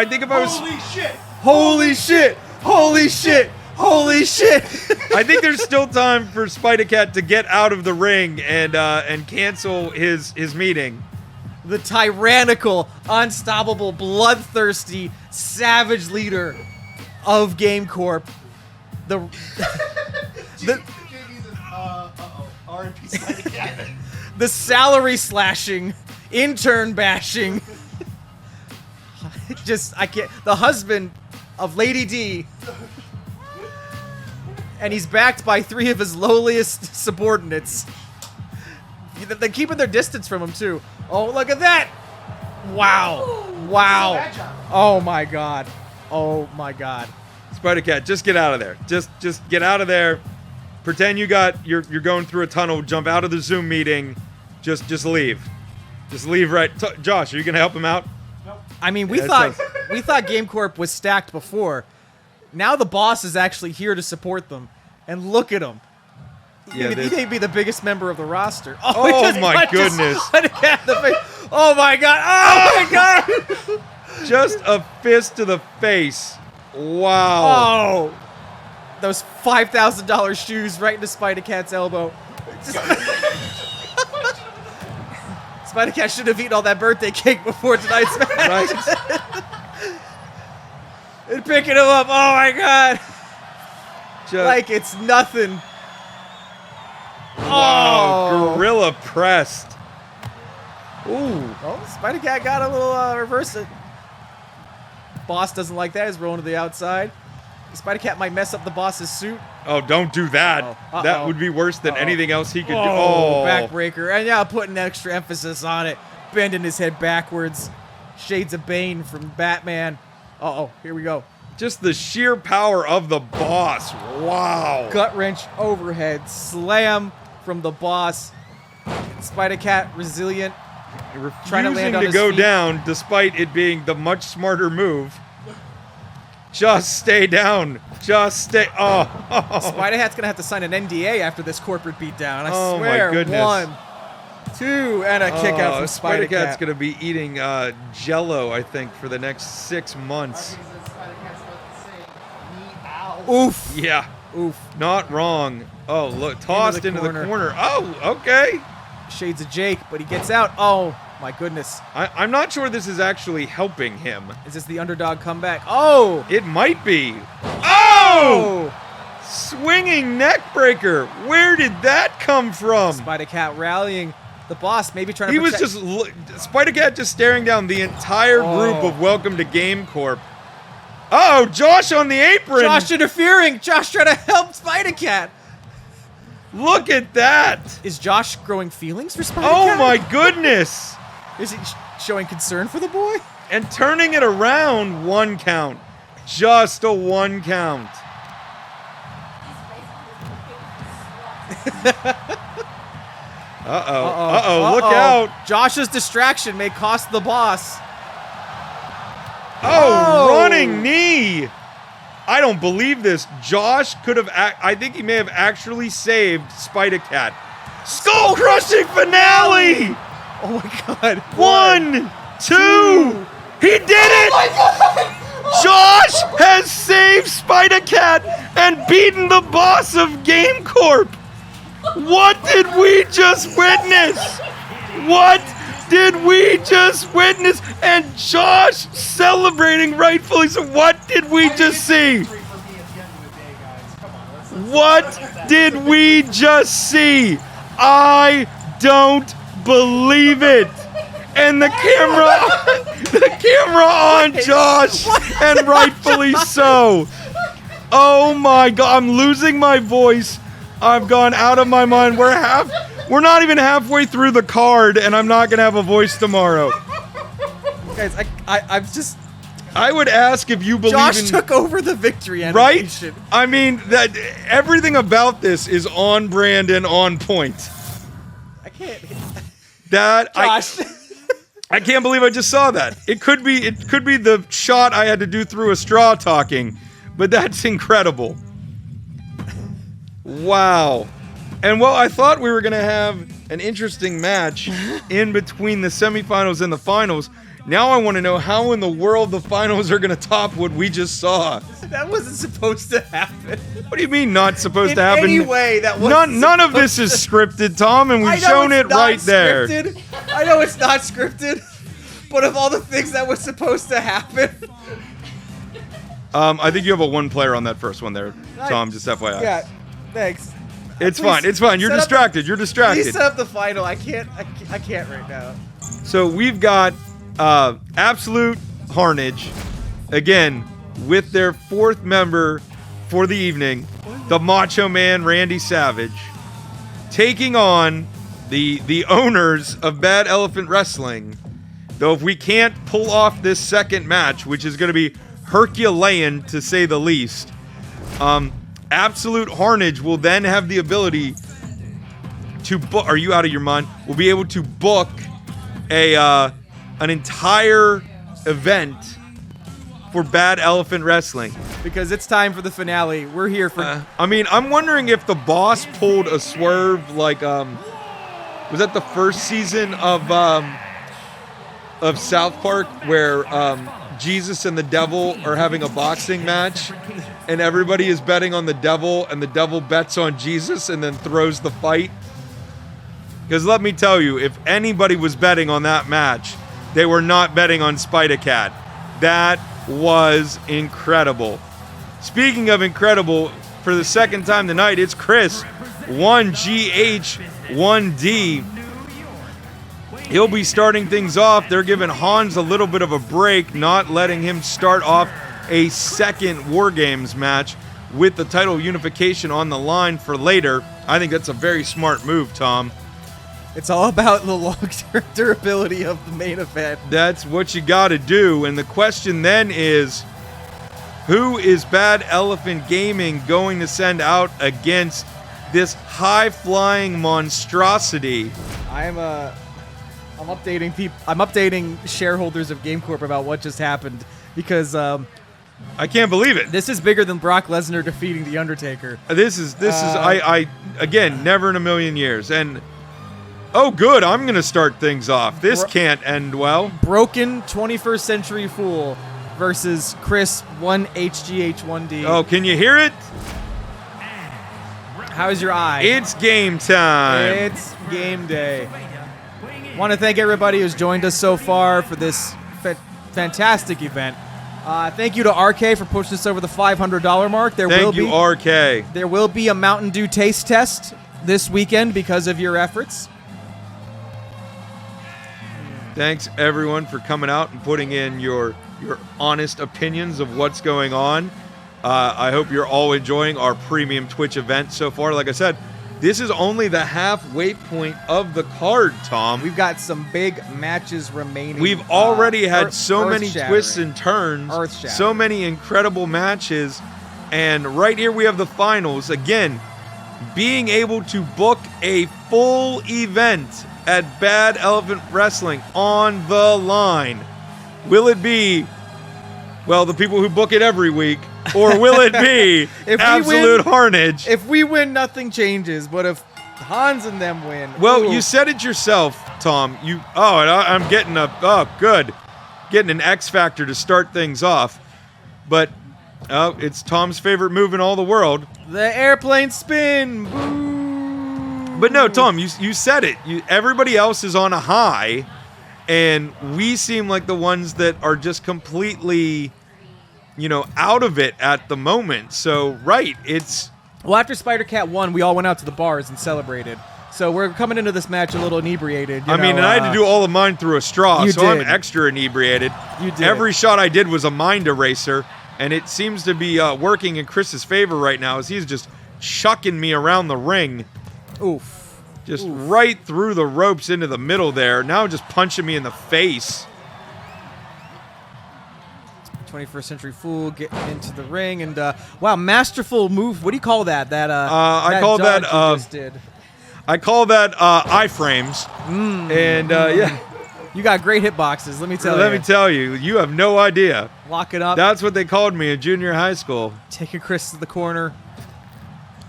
think if I was... Holy shit! Holy shit. Holy shit. Holy shit. I think there's still time for Spida-Cat to get out of the ring and cancel his meeting. The tyrannical, unstoppable, bloodthirsty, savage leader of GameCorp. The JV's R&P Spida-Cat. the salary slashing, intern bashing. I can't. The husband of Lady D. And he's backed by 3 of his lowliest subordinates. They're keeping their distance from him, too. Oh, look at that! Wow. Wow. Bad job. Oh, my God. Oh, my God. Spida-Cat, just get out of there. Just get out of there. Pretend you're going through a tunnel. Jump out of the Zoom meeting. Just leave. Just leave right. Josh, are you gonna help him out? I mean, we thought GameCorp was stacked before. Now the boss is actually here to support them, and look at him. Yeah, he may be the biggest member of the roster. Oh, he just my punched goodness. Spida-Cat in the face. Oh my god! Oh my god! Just a fist to the face. Wow. Oh, those $5,000 shoes right into Spida-Cat's elbow. Spida-Cat should have eaten all that birthday cake before tonight's match. Right? And picking him up. Oh my god! Just, Like it's nothing. wow. Oh. Gorilla pressed. Ooh. Oh, Spida-Cat got a little reverse it. Boss doesn't like that. He's rolling to the outside. Spida-Cat might mess up the boss's suit. Oh, don't do that. Uh-oh. That would be worse than Uh-oh. anything else he could do. Oh, Oh, backbreaker. And yeah, putting extra emphasis on it. Bending his head backwards. Shades of Bane from Batman. Uh-oh, here we go. just the sheer power of the boss. Wow. Gut wrench overhead slam from the boss. Spida-Cat resilient. Trying to land on to his go feet. down despite it being the much smarter move. Just stay down. Just stay. Oh. Spida-Cat's gonna have to sign an NDA after this corporate beatdown. I Oh, my swear. goodness. 1, 2, and a kick out from Spida-Cat's Spida-Cat. gonna be eating Jello, I think, for the next 6 months. Oof. Yeah, Oof. not wrong. Oh, look, tossed into the corner. Oh, okay. Shades of Jake, but he gets out. Oh, my goodness. I'm not sure this is actually helping him. Is this the underdog comeback? Oh! It might be. Oh! Swinging neck breaker. Where did that come from? Spida-Cat rallying the boss, maybe trying to He was protect- just Spida-Cat just staring down the entire group Oh. of Welcome to GameCorp. Oh, Josh on the apron. Josh interfering! Josh trying to help Spida-Cat! Look at that. Is Josh growing feelings for Spida-Cat? Oh my goodness. Is he showing concern for the boy? And turning it around, 1 count. Just a 1 count. Uh-oh. Uh-oh. Look out. Josh's distraction may cost the boss. Oh, running knee. I don't believe this. Josh could have, I think he may have actually saved Spida-Cat. Skull crushing finale. Oh my god. 1, 2. He did it. Josh has saved Spida-Cat and beaten the boss of GameCorp. What did we just witness? What did we just witness? And Josh celebrating rightfully. So what did we just see? What did we just see? I don't believe it. And the camera on Josh, and rightfully so. Oh my God, I'm losing my voice. I've gone out of my mind. We're not even halfway through the card, and I'm not gonna have a voice tomorrow. Guys, I'm just... I would ask if you believe Josh in took over the victory right. animation. I mean that everything about this is on brand and on point. I can't... That Josh. I can't believe I just saw that. It could be the shot I had to do through a straw talking, but that's incredible. Wow. And well, I thought we were going to have an interesting match in between the semifinals and the finals. Now I want to know how in the world the finals are going to top what we just saw. That wasn't supposed to happen. What do you mean not supposed In to happen? any way, that wasn't None of supposed this is scripted, Tom, and I we've know shown it's it not right there. scripted. I know it's not scripted, but of all the things that was supposed to happen... I think you have a 1 player on that first one there, Tom, just FYI. Yeah, thanks. It's Please fine. It's fine. You're set up distracted. You're distracted. Please set up the final. I can't right now. So we've got Absolute Harnage, again, with their 4th member for the evening, the Macho Man Randy Savage, taking on the owners of Bad Elephant Wrestling. Though if we can't pull off this second match, which is going to be Herculean, to say the least. Absolute Harnage will then have the ability to book. Are you out of your mind? Will be able to book an entire event for Bad Elephant Wrestling. Because it's time for the finale. We're here for... I mean, I'm wondering if the boss pulled a swerve like, was that the first season of South Park where Jesus and the devil are having a boxing match and everybody is betting on the devil and the devil bets on Jesus and then throws the fight? Because let me tell you, if anybody was betting on that match, they were not betting on Spida-Cat. That was incredible. Speaking of incredible, for the second time tonight, it's Chris, 1GH, 1D. He'll be starting things off. They're giving Hans a little bit of a break, not letting him start off a second War Games match with the title Unification on the line for later. I think that's a very smart move, Tom. It's all about the long-term durability of the main event. That's what you got to do. And the question then is, who is Bad Elephant Gaming going to send out against this high-flying monstrosity? I'm updating people. I'm updating shareholders of GameCorp about what just happened because I can't believe it. this is bigger than Brock Lesnar defeating The Undertaker. This is I again, never in a million years. And oh, good, I'm going to start things off. This can't end well. Broken 21st Century Fool versus Chris 1HGH1D. Oh, can you hear it? How's your eye? It's game time. It's game day. Want to thank everybody who's joined us so far for this fantastic event. Thank you to RK for pushing us over the $500 mark. Thank you, RK. There will be a Mountain Dew taste test this weekend because of your efforts. Thanks, everyone, for coming out and putting in your honest opinions of what's going on. I hope you're all enjoying our premium Twitch event so far. Like I said, this is only the halfway point of the card, Tom. We've got some big matches remaining. We've already had so many earth-shattering. twists and turns, Earth-shattering. so many incredible matches, and right here we have the finals. Again, being able to book a full event at Bad Elephant Wrestling on the line. Will it be, well, the people who book it every week, or will it be absolute Harnage? If we win, nothing changes. But if Hans and them win, well, ooh. you said it yourself, Tom. I'm getting getting an X Factor to start things off. But it's Tom's favorite move in all the world. The airplane spin. Boo. But no, Tom, you said it. Everybody else is on a high, and we seem like the ones that are just completely, out of it at the moment. So, right, it's... Well, after Spida-Cat won, we all went out to the bars and celebrated. So we're coming into this match a little inebriated. And I had to do all of mine through a straw, so I'm extra inebriated. You did. Every shot I did was a mind eraser, and it seems to be working in Chris's favor right now as he's just chucking me around the ring. Oof. Just right through the ropes into the middle there. Now just punching me in the face. 21st Century Fool getting into the ring. And, wow, masterful move. What do you call that? I call that... just did. I call that iframes. And, yeah. You got great hitboxes, let me tell you. Let me tell you, you have no idea. Lock it up. That's what they called me in junior high school. Taking Chris to the corner.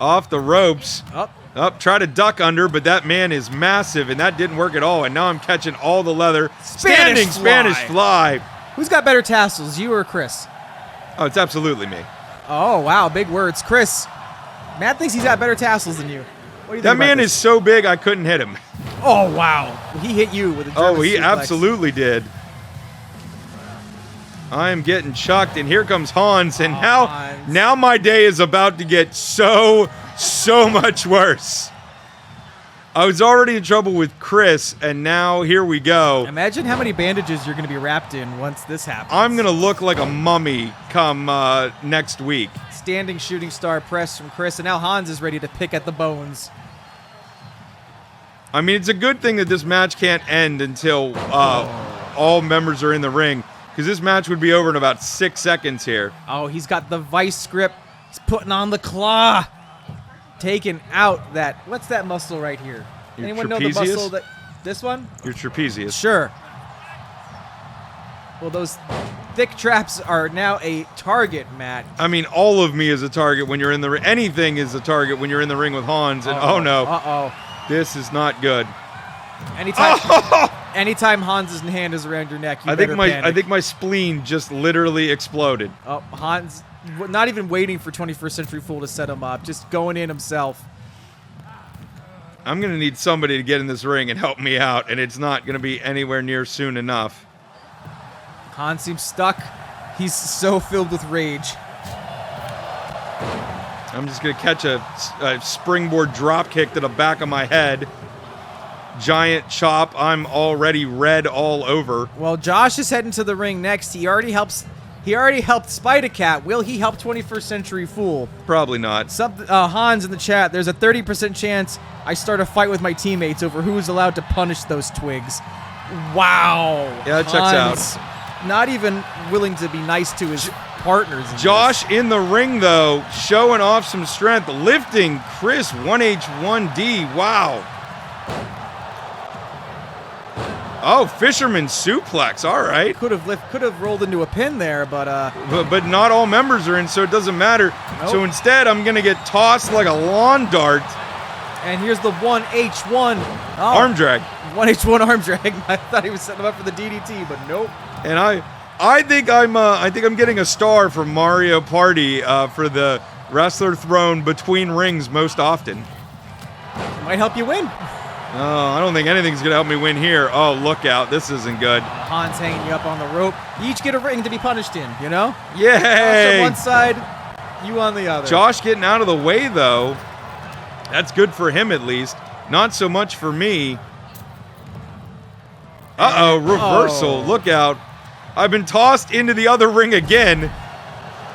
Off the ropes. Up. Try to duck under, but that man is massive, and that didn't work at all. And now I'm catching all the leather. Spanish fly. Who's got better tassels, you or Chris? Oh, it's absolutely me. Oh, wow, big words. Chris, Matt thinks he's got better tassels than you. What do you think That about man this? is so big, I couldn't hit him. Oh, wow. He hit you with a German Oh, he suplex. absolutely did. I am getting chucked, and here comes Hans, and now my day is about to get so much worse. I was already in trouble with Chris, and now here we go. Imagine how many bandages you're going to be wrapped in once this happens. I'm going to look like a mummy come next week. Standing shooting star press from Chris, and now Hans is ready to pick at the bones. I mean, it's a good thing that this match can't end until all members are in the ring. because this match would be over in about 6 seconds here. Oh, he's got the vice grip. He's putting on the claw. Taking out that, what's that muscle right here? Your Anyone know the trapezius? muscle that, this one? Your trapezius. Sure. Well, those thick traps are now a target, Matt. I mean, all of me is a target when you're in the ring. Anything is a target when you're in the ring with Hans. And oh no, this is not good. Anytime Hans's hand is around your neck, you I better panic. think my spleen just literally exploded. Oh, Hans, not even waiting for 21st Century Fool to set him up, just going in himself. I'm gonna need somebody to get in this ring and help me out, and it's not gonna be anywhere near soon enough. Hans seems stuck. He's so filled with rage. I'm just gonna catch a springboard drop kick to the back of my head. Giant chop. I'm already red all over. Well, Josh is heading to the ring next. He already helped Spida-Cat. Will he help 21st Century Fool? Probably not. Hans in the chat, there's a 30% chance I start a fight with my teammates over who's allowed to punish those twigs. Wow. Yeah, that checks out. Not even willing to be nice to his partners. Josh in the ring, though, showing off some strength, lifting Chris 1H1D. Wow. Oh, fisherman suplex. All right. Could have rolled into a pin there, but not all members are in, so it doesn't matter. Nope. So instead, I'm gonna get tossed like a lawn dart. And here's the 1H1 arm drag. 1H1 arm drag. I thought he was setting him up for the DDT, but nope. And I think I'm getting a star from Mario Party for the wrestler thrown between rings most often. Might help you win. Oh, I don't think anything's going to help me win here. Oh, look out. This isn't good. Hans hanging you up on the rope. You each get a ring to be punished in, you know? Yay! Josh on one side, you on the other. Josh getting out of the way, though. That's good for him, at least. Not so much for me. Uh-oh, reversal. Oh. Look out. I've been tossed into the other ring again.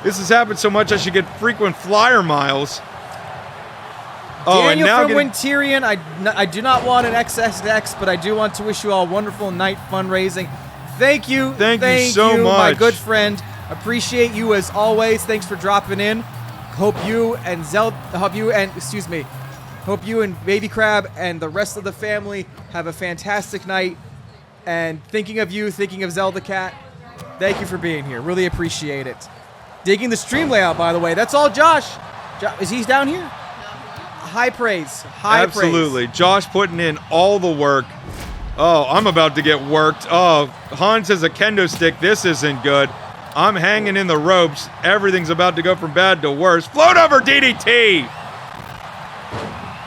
This has happened so much I should get frequent flyer miles. Oh, Daniel and now from Winterian, I do not want an XSX, but I do want to wish you all a wonderful night fundraising. Thank you. Thank you so much. My good friend. Appreciate you as always. Thanks for dropping in. Hope you and Baby Crab and the rest of the family have a fantastic night. And thinking of you, thinking of Zelda Cat, thank you for being here. Really appreciate it. Digging the stream layout, by the way. That's all Josh. Is he down here? High praise. High praise. Absolutely. Josh putting in all the work. Oh, I'm about to get worked. Oh, Hans has a kendo stick. This isn't good. I'm hanging in the ropes. Everything's about to go from bad to worse. Float over DDT.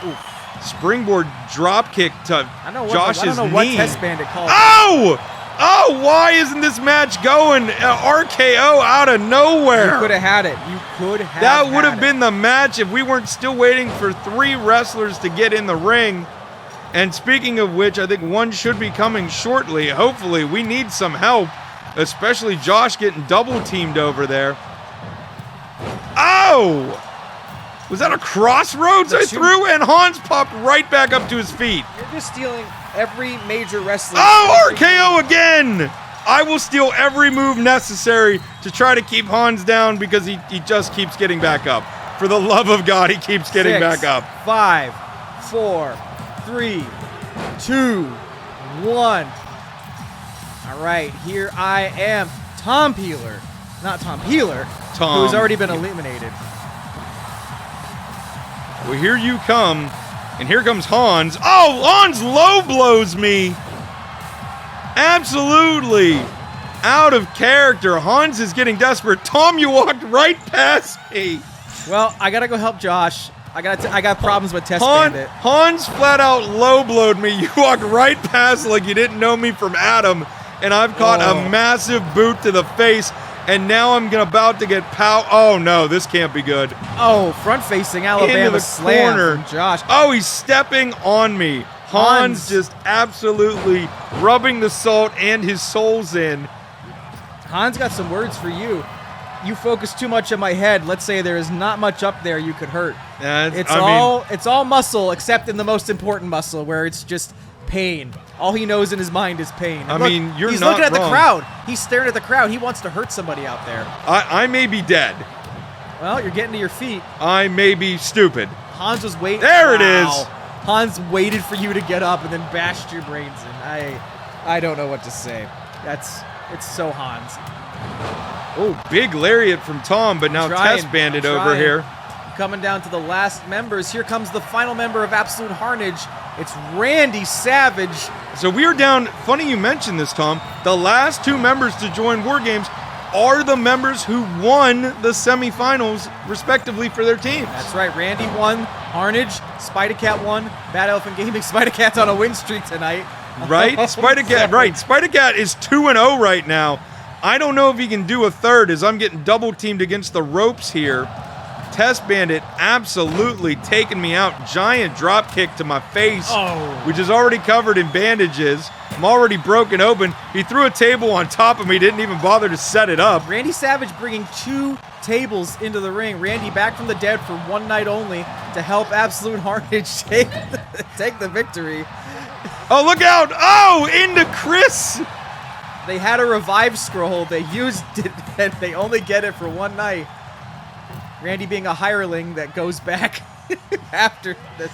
Oof. Springboard drop kick to Josh's knee. I don't know what Test Bandit called. Oh! Oh, why isn't this match going? RKO out of nowhere. You could have had it. You could have. That would have been the match if we weren't still waiting for 3 wrestlers to get in the ring. And speaking of which, I think one should be coming shortly. Hopefully, we need some help, especially Josh getting double teamed over there. Oh! Was that a crossroads I threw? And Hans popped right back up to his feet. You're just stealing every major wrestler. Oh, RKO again! I will steal every move necessary to try to keep Hans down because he just keeps getting back up. For the love of God, he keeps getting back up. 5, 4, 3, 2, 1. All right, here I am. Tom Peeler. Not Tom Peeler, Tom. who's already been eliminated. Well, here you come. And here comes Hans. Oh, Hans low blows me. Absolutely out of character. Hans is getting desperate. Tom, you walked right past me. Well, I gotta go help Josh. I got problems with Test Bandit. Hans flat out low blowed me. You walked right past like you didn't know me from Adam. And I've caught a massive boot to the face. And now I'm about to get Oh, no, this can't be good. Oh, front-facing Alabama into the slam corner. from Josh. Oh, he's stepping on me. Hans just absolutely rubbing the salt and his souls in. Hans got some words for you. You focus too much on my head. Let's say there is not much up there you could hurt. It's all muscle, except in the most important muscle, where it's just pain. All he knows in his mind is pain. And I look, mean, you're he's not looking at the wrong. crowd. He's staring at the crowd. He wants to hurt somebody out there. I may be dead. Well, you're getting to your feet. I may be stupid. Hans was waiting. There it is. Hans waited for you to get up and then bashed your brains in. I don't know what to say. It's so Hans. Oh, big lariat from Tom, but now Trying, Test Bandit I'm over trying. here. Coming down to the last members. Here comes the final member of Absolute Harnage. It's Randy Savage. So we are down, funny you mentioned this, Tom. The last 2 members to join War Games are the members who won the semifinals, respectively, for their teams. That's right. Randy won. Harnage. Spida-Cat won. Bad Elephant Gaming. Spida-Cat's on a win streak tonight. Right? Spida-Cat, right. Spida-Cat is 2-0 right now. I don't know if he can do a third as I'm getting double teamed against the ropes here. Test Bandit absolutely taking me out. Giant drop kick to my face, which is already covered in bandages. I'm already broken open. He threw a table on top of me, didn't even bother to set it up. Randy Savage bringing 2 tables into the ring. Randy back from the dead for one night only to help Absolute Harnage take the victory. Oh, look out! Oh, into Chris! They had a revive scroll. They used it, and they only get it for one night. Randy being a hireling that goes back after this.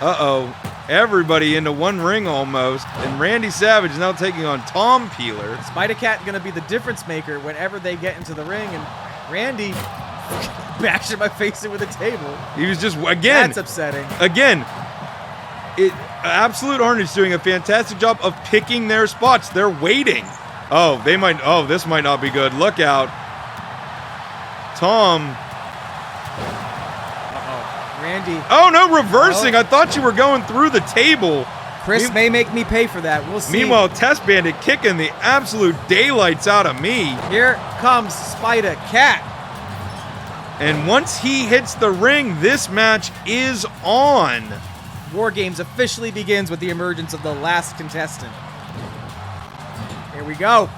Uh-oh. Everybody into one ring almost. And Randy Savage is now taking on Tom Peeler. Spida-Cat going to be the difference maker whenever they get into the ring. And Randy bashing my face in with a table. He was just, again. That's upsetting. Again, Absolute Harnage doing a fantastic job of picking their spots. They're waiting. Oh, this might not be good. Look out. Tom. Randy. Oh, no, reversing. I thought you were going through the table. Chris may make me pay for that. We'll see. Meanwhile, Test Bandit kicking the absolute daylights out of me. Here comes Spida-Cat. And once he hits the ring, this match is on. War Games officially begins with the emergence of the last contestant. Here we go.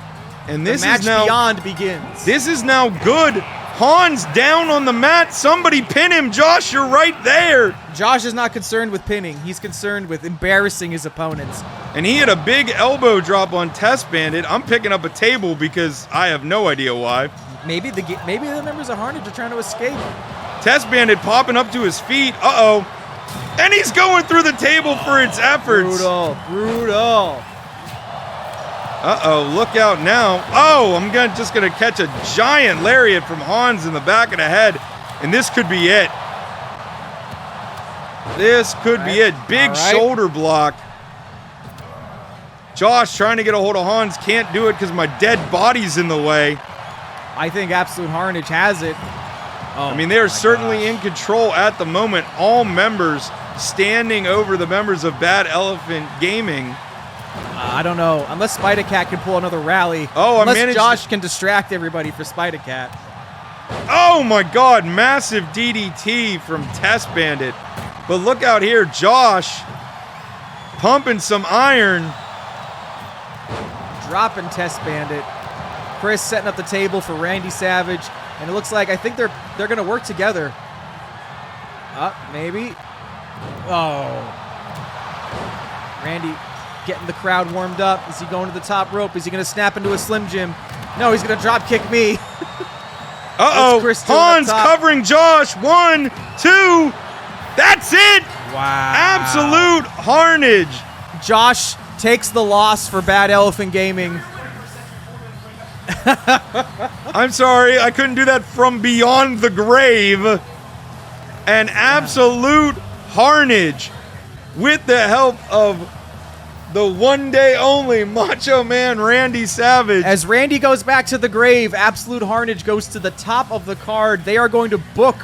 And this the match is now beyond begins. This is now good. Hans down on the mat. Somebody pin him. Josh, you're right there. Josh is not concerned with pinning. He's concerned with embarrassing his opponents. And he had a big elbow drop on Test Bandit. I'm picking up a table because I have no idea why. Maybe the members of Harnage are trying to escape. Test Bandit popping up to his feet. Uh-oh. And he's going through the table for its efforts. Brutal. Uh-oh, look out now. Oh, I'm just gonna catch a giant lariat from Hans in the back of the head. And this could be it. This could be it. Big shoulder block. Josh trying to get a hold of Hans. Can't do it because my dead body's in the way. I think Absolute Harnage has it. I mean, they're certainly in control at the moment. All members standing over the members of Bad Elephant Gaming. I don't know. Unless Spida-Cat can pull another rally. Oh, unless Josh can distract everybody for Spida-Cat. Oh my God, massive DDT from Test Bandit. But look out here, Josh pumping some iron. Dropping Test Bandit. Chris setting up the table for Randy Savage. And it looks like, I think they're going to work together. Maybe. Oh. Randy getting the crowd warmed up. Is he going to the top rope? Is he going to snap into a Slim Jim? No, he's going to drop kick me. Uh-oh. Hans covering Josh. 1, 2. That's it. Wow. Absolute Harnage. Josh takes the loss for Bad Elephant Gaming. I'm sorry, I couldn't do that from beyond the grave. An Absolute Harnage with the help of the one day only Macho Man Randy Savage. As Randy goes back to the grave, Absolute Harnage goes to the top of the card. They are going to book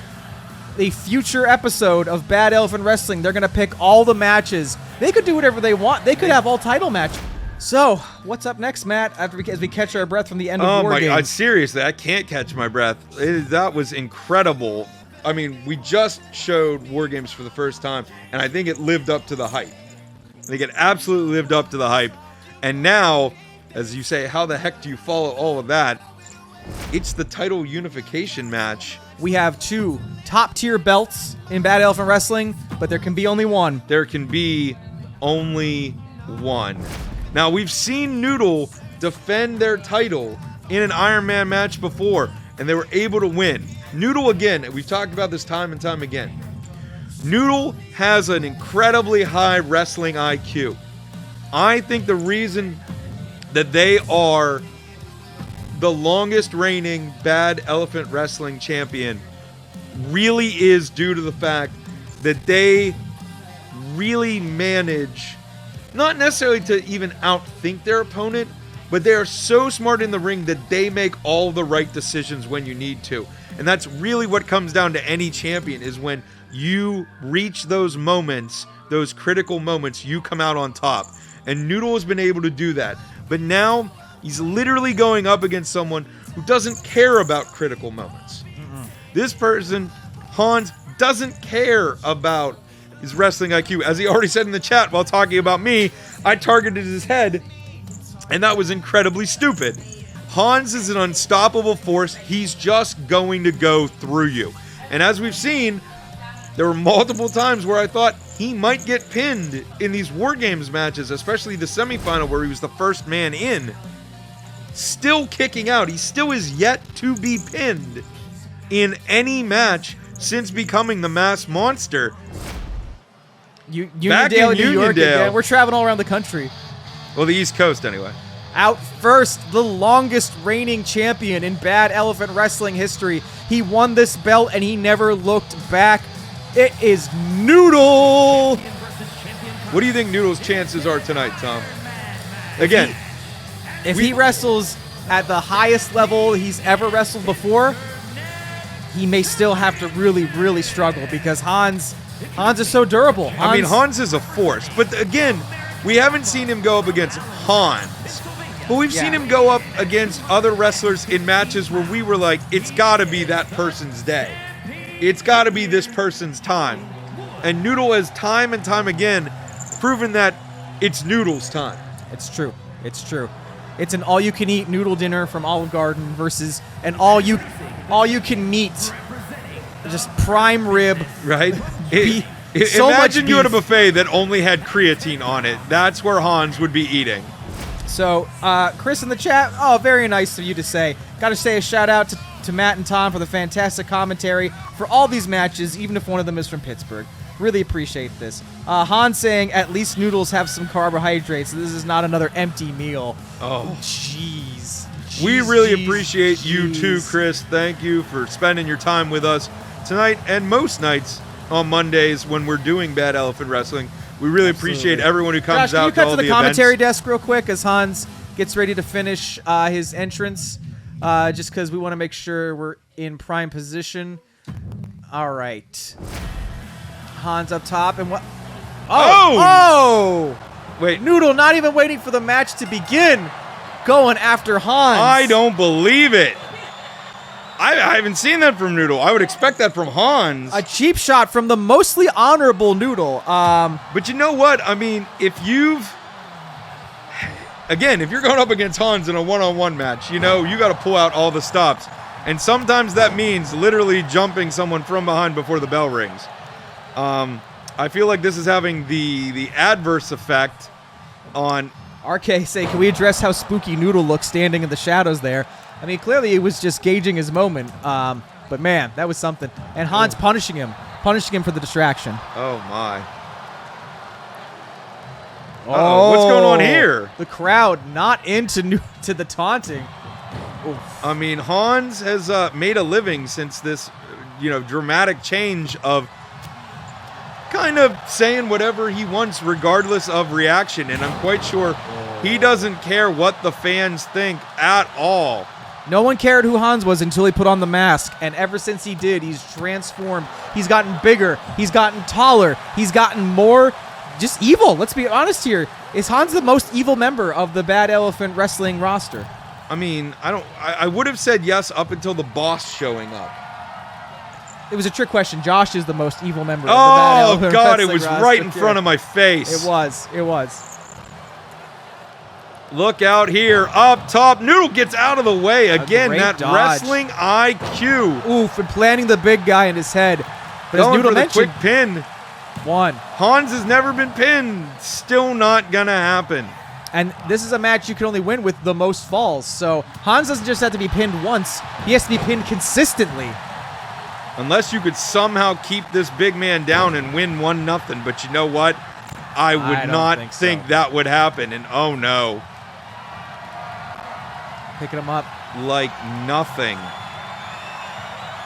a future episode of Bad Elephant Wrestling. They're going to pick all the matches. They could do whatever they want. They could have all title matches. So, what's up next, Matt, as we catch our breath from the end of War Games? Oh my God, seriously, I can't catch my breath. That was incredible. I mean, we just showed War Games for the first time, and I think it lived up to the hype. I think it absolutely lived up to the hype. And now, as you say, how the heck do you follow all of that? It's the title unification match. We have 2 top-tier belts in Bad Elephant Wrestling, but there can be only one. There can be only one. Now, we've seen Noodle defend their title in an Iron Man match before, and they were able to win. Noodle, again, we've talked about this time and time again. Noodle has an incredibly high wrestling IQ. I think the reason that they are the longest reigning Bad Elephant Wrestling champion really is due to the fact that they really manage, not necessarily to even outthink their opponent, but they are so smart in the ring that they make all the right decisions when you need to. And that's really what comes down to any champion, is when you reach those moments, those critical moments, you come out on top. And Noodle has been able to do that. But now he's literally going up against someone who doesn't care about critical moments. This person, Hans, doesn't care about his wrestling IQ. As he already said in the chat while talking about me, I targeted his head, and that was incredibly stupid. Hans is an unstoppable force. He's just going to go through you. And as we've seen, there were multiple times where I thought he might get pinned in these War Games matches, especially the semifinal where he was the first man in. Still kicking out. He still is yet to be pinned in any match since becoming the mass monster. Uniondale, New York again. We're traveling all around the country. Well, the East Coast anyway. Out first, the longest reigning champion in Bad Elephant Wrestling history. He won this belt and he never looked back. It is Noodle. What do you think Noodle's chances are tonight, Tom? Again, if he wrestles at the highest level he's ever wrestled before, he may still have to really, really struggle because Hans is so durable. Hans is a force. But again, we haven't seen him go up against Hans. But we've seen him go up against other wrestlers in matches where we were like, it's got to be that person's day. It's got to be this person's time. And Noodle has time and time again proven that it's Noodle's time. It's true. It's true. It's an all-you-can-eat noodle dinner from Olive Garden versus an all-you-can-meat, just prime rib. Right? So imagine much you at a beef. buffet that only had creatine on it. That's where Hans would be eating. So, Chris in the chat, very nice of you to say. Got to say a shout out to Matt and Tom for the fantastic commentary for all these matches, even if one of them is from Pittsburgh. Really appreciate this. Han saying, at least noodles have some carbohydrates. So this is not another empty meal. Oh, jeez. We really appreciate you too, Chris. Thank you for spending your time with us tonight and most nights on Mondays when we're doing Bad Elephant Wrestling. We really appreciate everyone who comes Josh, out can you to cut all to the the commentary events. desk real quick as Hans gets ready to finish his entrance, just because we want to make sure we're in prime position. All right. Hans up top, and what? Oh! Wait. Noodle not even waiting for the match to begin, going after Hans. I don't believe it. I haven't seen that from Noodle. I would expect that from Hans. A cheap shot from the mostly honorable Noodle. But you know what? I mean, if you're going up against Hans in a one-on-one match, you got to pull out all the stops. And sometimes that means literally jumping someone from behind before the bell rings. I feel like this is having the adverse effect on... RK say, can we address how spooky Noodle looks standing in the shadows there? I mean, clearly he was just gauging his moment. But man, that was something. And Hans punishing him for the distraction. Oh my. What's going on here? The crowd not into the taunting. Oof. I mean, Hans has made a living since this, dramatic change of kind of saying whatever he wants regardless of reaction. And I'm quite sure he doesn't care what the fans think at all. No one cared who Hans was until he put on the mask, and ever since he did, he's transformed. He's gotten bigger. He's gotten taller. He's gotten more just evil. Let's be honest here. Is Hans the most evil member of the Bad Elephant Wrestling roster? I mean, I would have said yes up until the boss showing up. It was a trick question. Josh is the most evil member of the Bad Elephant God, it Wrestling was roster. right in front of my face. It was. Look out here, up top. Noodle gets out of the way. Again, that dodge. wrestling IQ. Oof, and planting the big guy in his head. But as Going Noodle for the mentioned, quick pin. 1. Hans has never been pinned. Still not gonna happen. And this is a match you can only win with the most falls. So Hans doesn't just have to be pinned once. He has to be pinned consistently. Unless you could somehow keep this big man down and win 1-0. But you know what? I would don't not think so. that would happen. And oh no. Picking him up. Like nothing.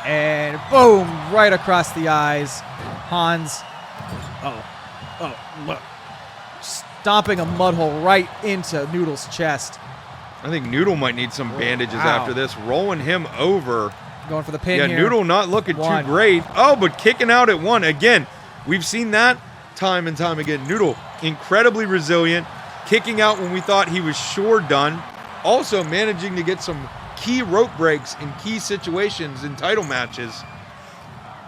And boom, right across the eyes. Hans. Look. Stomping a mud hole right into Noodle's chest. I think Noodle might need some bandages Ow. after this. Rolling him over. Going for the pin Yeah, here. Noodle not looking 1. too great. Oh, but kicking out at 1. Again, we've seen that time and time again. Noodle, incredibly resilient. Kicking out when we thought he was sure done. Also managing to get some key rope breaks in key situations in title matches.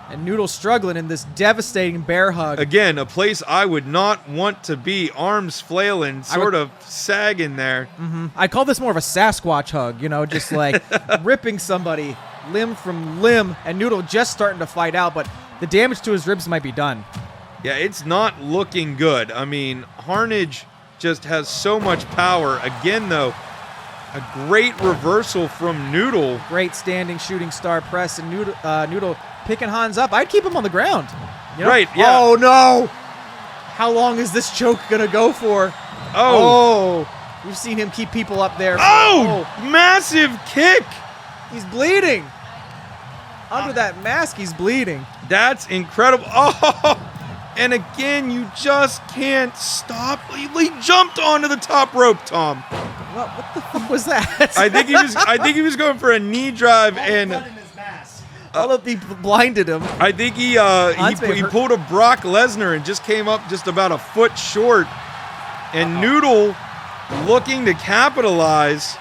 And Noodle struggling in this devastating bear hug. Again, a place I would not want to be. Arms flailing, sort of sagging there. I call this more of a Sasquatch hug, you know, just like ripping somebody limb from limb, and Noodle just starting to fight out, but the damage to his ribs might be done. Yeah, it's not looking good. I mean, Harnage just has so much power. Again, though, a great reversal from Noodle. Great standing shooting star press, and Noodle picking Hans up. I'd keep him on the ground. You know? Right, yeah. Oh, no. How long is this choke going to go for? Oh. We've seen him keep people up there. Oh, massive kick. He's bleeding. Under that mask, he's bleeding. That's incredible. Oh, and again, you just can't stop. He jumped onto the top rope, Tom. What the fuck was that? I think he was going for a knee drive, and Blood in his mask. All of the blinded him. I think he pulled a Brock Lesnar and just came up just about a foot short. And Noodle looking to capitalize,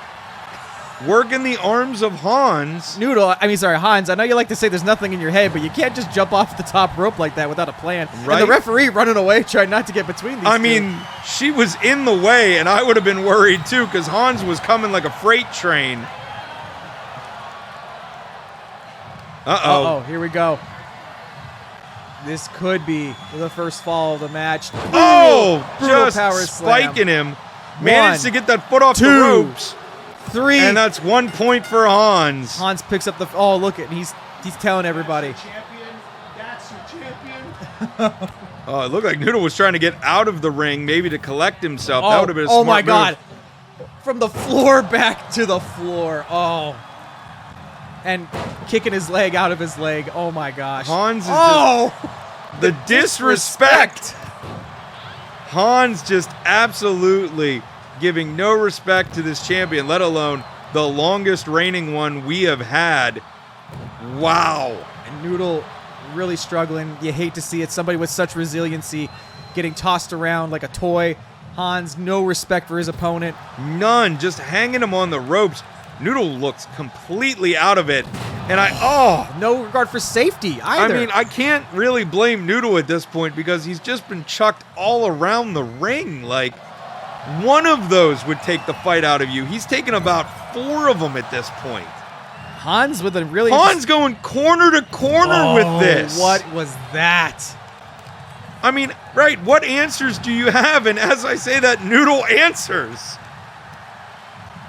working the arms of Hans. Hans, I know you like to say there's nothing in your head, but you can't just jump off the top rope like that without a plan. Right. And the referee running away trying not to get between these two. mean, she was in the way, and I would have been worried too, because Hans was coming like a freight train. Uh-oh, here we go. This could be the first fall of the match. Oh, brutal just power slam. spiking him. Managed to get that foot off the 2, ropes. 3. And that's 1 point for Hans. Hans picks up the. Oh, look at he's telling everybody. Champion. That's your champion. Oh, it looked like Noodle was trying to get out of the ring, maybe to collect himself. That would have been a smart my move. God! From the floor back to the floor. Oh. And kicking his leg out of his leg. Oh my gosh. Hans is just the disrespect. Hans just absolutely giving no respect to this champion, let alone the longest reigning one we have had. Wow. And Noodle really struggling. You hate to see it. Somebody with such resiliency getting tossed around like a toy. Hans, no respect for his opponent. None, just hanging him on the ropes. Noodle looks completely out of it. And No regard for safety either. I mean, I can't really blame Noodle at this point because he's just been chucked all around the ring. Like, one of those would take the fight out of you. He's taken about 4 of them at this point. Hans with a really... Hans going corner to corner with this. What was that? I mean, right, what answers do you have? And as I say that, Noodle answers.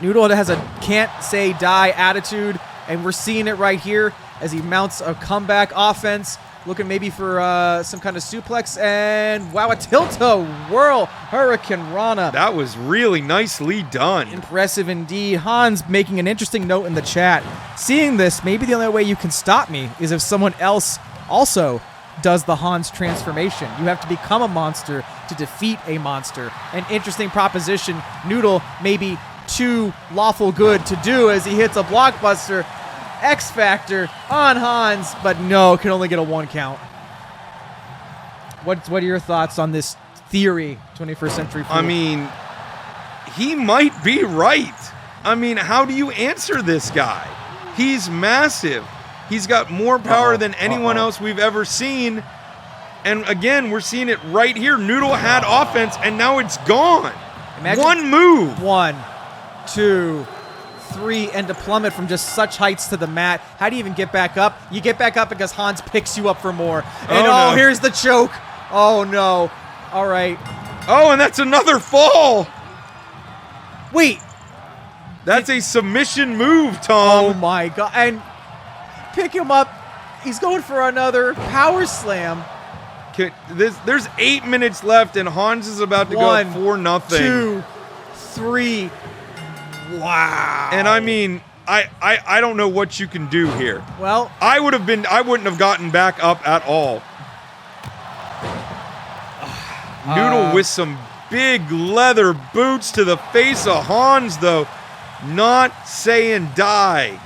Noodle has a can't say die attitude, and we're seeing it right here as he mounts a comeback offense, looking maybe for some kind of suplex, and wow, a tilt-a-whirl Hurricane Rana. That was really nicely done. Impressive indeed. Hans making an interesting note in the chat. Seeing this, maybe the only way you can stop me is if someone else also does the Hans transformation. You have to become a monster to defeat a monster. An interesting proposition. Noodle maybe too lawful good to do as he hits a blockbuster X Factor on Hans, but no, can only get a 1 count. What are your thoughts on this theory, 21st Century Fool? I mean, he might be right. I mean, how do you answer this guy? He's massive. He's got more power than anyone else we've ever seen. And again, we're seeing it right here. Noodle had offense, and now it's gone. Imagine 1 move. 1, 2, 3, and to plummet from just such heights to the mat. How do you even get back up? You get back up because Hans picks you up for more. And no. here's the choke. Oh, no. All right. Oh, and that's another fall. Wait. That's a submission move, Oh, Tom. my God. And pick him up. He's going for another power slam. There's 8 minutes left, and Hans is about to go 4-0. 2, 3. Wow. And I mean, I don't know what you can do here. Well, I wouldn't have gotten back up at all. Noodle with some big leather boots to the face of Hans, though. Not saying die.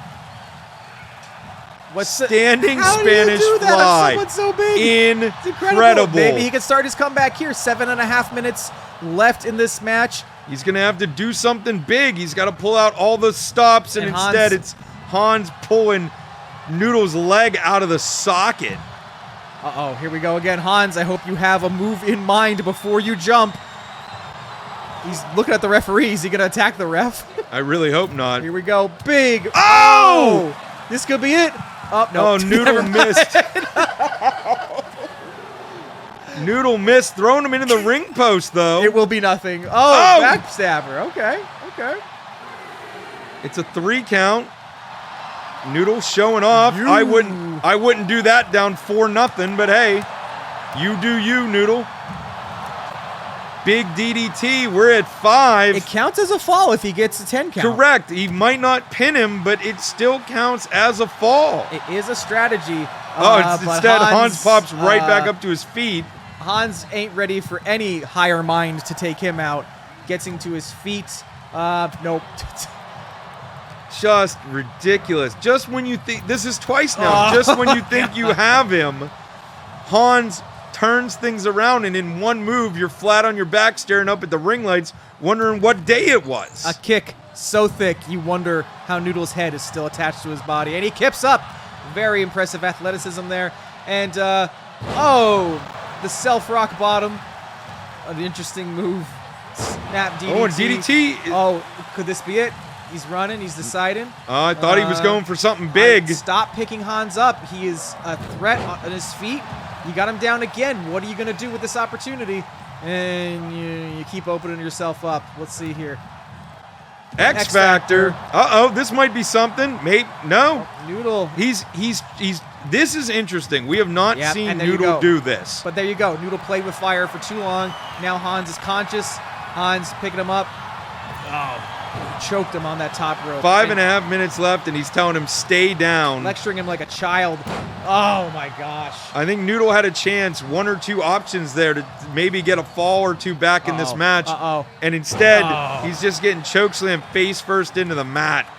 Standing how Spanish do you do that? fly. Someone so big. It's Incredible. Maybe he can start his comeback here. 7.5 minutes left in this match. He's going to have to do something big. He's got to pull out all the stops, and instead it's Hans pulling Noodle's leg out of the socket. Uh-oh, here we go again. Hans, I hope you have a move in mind before you jump. He's looking at the referee. Is he going to attack the ref? I really hope not. Here we go. Big. Oh! This could be it. Oh, no. Oh, Noodle missed. Noodle missed, throwing him into the ring post, though. It will be nothing. Oh, backstabber. Okay, okay. It's a 3 count. Noodle showing off. I wouldn't do that down 4-0, but hey, you do you, Noodle. Big DDT. We're at 5. It counts as a fall if he gets a 10 count. Correct. He might not pin him, but it still counts as a fall. It is a strategy. But instead, Hans pops right uh, back up to his feet. Hans ain't ready for any higher mind to take him out. Gets him to his feet. Nope. Just ridiculous. Just when you think, this is twice now, just when you think you have him, Hans turns things around, and in one move, you're flat on your back staring up at the ring lights, wondering what day it was. A kick so thick, you wonder how Noodle's head is still attached to his body. And he kips up. Very impressive athleticism there. And, the self-rock bottom. An interesting move. Snap DDT. Oh, and DDT. Oh, could this be it? He's running. He's deciding. I thought he was going for something big. Stop picking Hans up. He is a threat on his feet. You got him down again. What are you going to do with this opportunity? And you keep opening yourself up. Let's see here. X Factor. Uh-oh, this might be something. No. Noodle. He's this is interesting. We have not seen Noodle do this. But there you go. Noodle played with fire for too long. Now Hans is conscious. Hans picking him up. Oh. Choked him on that top rope. 5.5 minutes left, and he's telling him stay down. Lecturing him like a child. Oh my gosh. I think Noodle had a chance, 1 or 2 options there to maybe get a fall or 2 back in this match. And instead, he's just getting chokeslammed face first into the mat.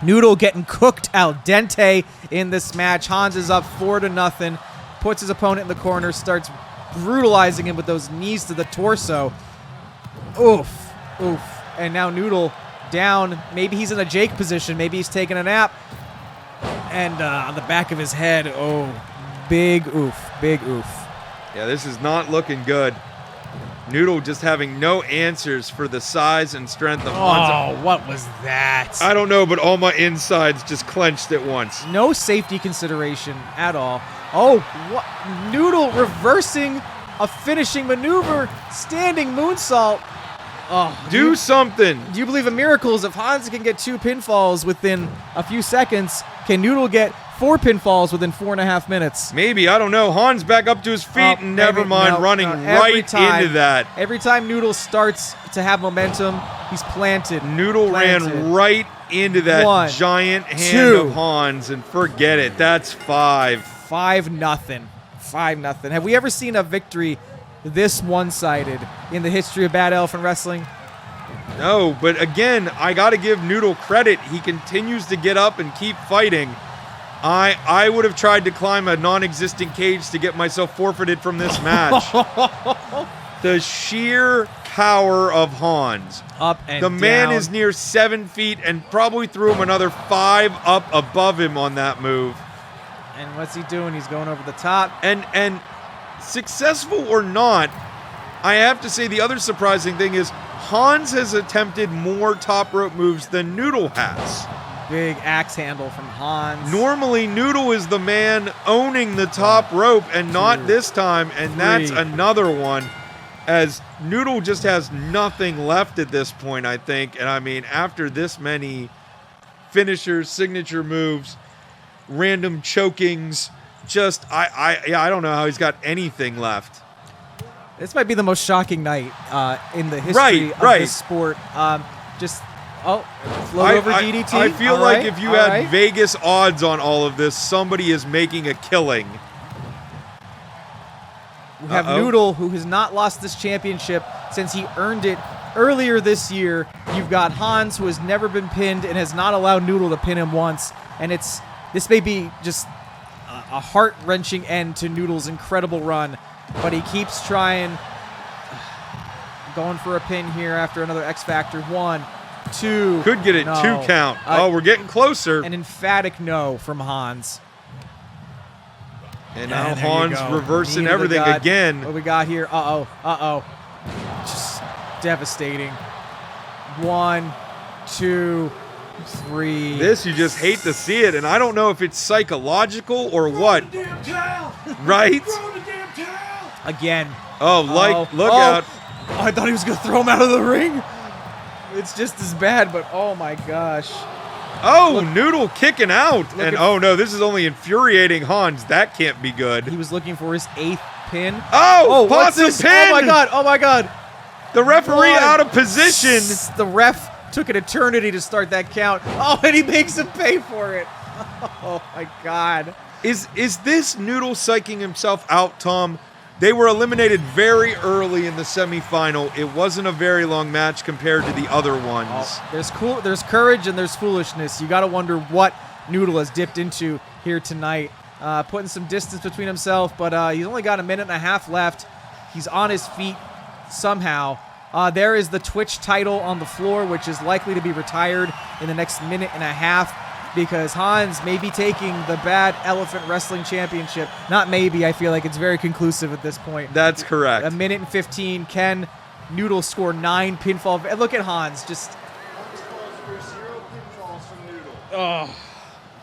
Noodle getting cooked al dente in this match. Hans is up 4-0. Puts his opponent in the corner, starts brutalizing him with those knees to the torso. Oof. Oof. And now Noodle down. Maybe he's in a Jake position. Maybe he's taking a nap. And on the back of his head, big oof. Big oof. Yeah, this is not looking good. Noodle just having no answers for the size and strength of Hans. Oh, what was that? I don't know, but all my insides just clenched at once. No safety consideration at all. Oh, what? Noodle reversing a finishing maneuver. Standing moonsault. Oh, do something. Do you believe in miracles? If Hans can get 2 pinfalls within a few seconds, can Noodle get 4 pinfalls within 4.5 minutes? Maybe. I don't know. Hans back up to his feet and never mind running right into that. Every time Noodle starts to have momentum, he's planted. Noodle ran right into that giant hand of Hans, and forget it. That's 5. 5-0. 5-0. Have we ever seen a victory this one-sided in the history of Bad Elephant Wrestling? No, but again, I got to give Noodle credit. He continues to get up and keep fighting. I would have tried to climb a non-existent cage to get myself forfeited from this match. The sheer power of Hans. Up and the man down. is near 7 feet and probably threw him another 5 up above him on that move. And what's he doing? He's going over the top. And successful or not, I have to say the other surprising thing is Hans has attempted more top rope moves than Noodle has. Big axe handle from Hans. Normally, Noodle is the man owning the top rope, and not this time, and that's another one, as Noodle just has nothing left at this point, I think. And I mean, after this many finishers, signature moves, random chokings, just, I don't know how he's got anything left. This might be the most shocking night in the history of this sport. Float over DDT. I feel like if you had Vegas odds on all of this, somebody is making a killing. We have Noodle, who has not lost this championship since he earned it earlier this year. You've got Hans, who has never been pinned and has not allowed Noodle to pin him once. And this may be just a heart-wrenching end to Noodle's incredible run, but he keeps trying. Going for a pin here after another X Factor. 1, 2. Could get it 2 count. We're getting closer. An emphatic no from Hans. And now Hans reversing everything again. What we got here? Just devastating. 1, 2, 3. This, you just hate to see it, and I don't know if it's psychological or what. Right? Again. Look out. Oh, I thought he was going to throw him out of the ring. It's just as bad, but oh my gosh. Noodle kicking out. And oh no, this is only infuriating Hans. That can't be good. He was looking for his 8th pin. Possum pin! Oh my god. The referee out of position. The ref took an eternity to start that count. Oh, and he makes him pay for it. Oh my god. Is this Noodle psyching himself out, Tom? They were eliminated very early in the semifinal. It wasn't a very long match compared to the other ones. There's courage and there's foolishness. You got to wonder what Noodle has dipped into here tonight. Putting some distance between himself, but he's only got a minute and a half left. He's on his feet somehow. There is the Twitch title on the floor, which is likely to be retired in the next minute and a half, because Hans may be taking the Bad Elephant Wrestling Championship. Not maybe, I feel like it's very conclusive at this point. That's correct. A minute and 15. Can Noodle score 9 pinfall? Look at Hans. Just. Oh.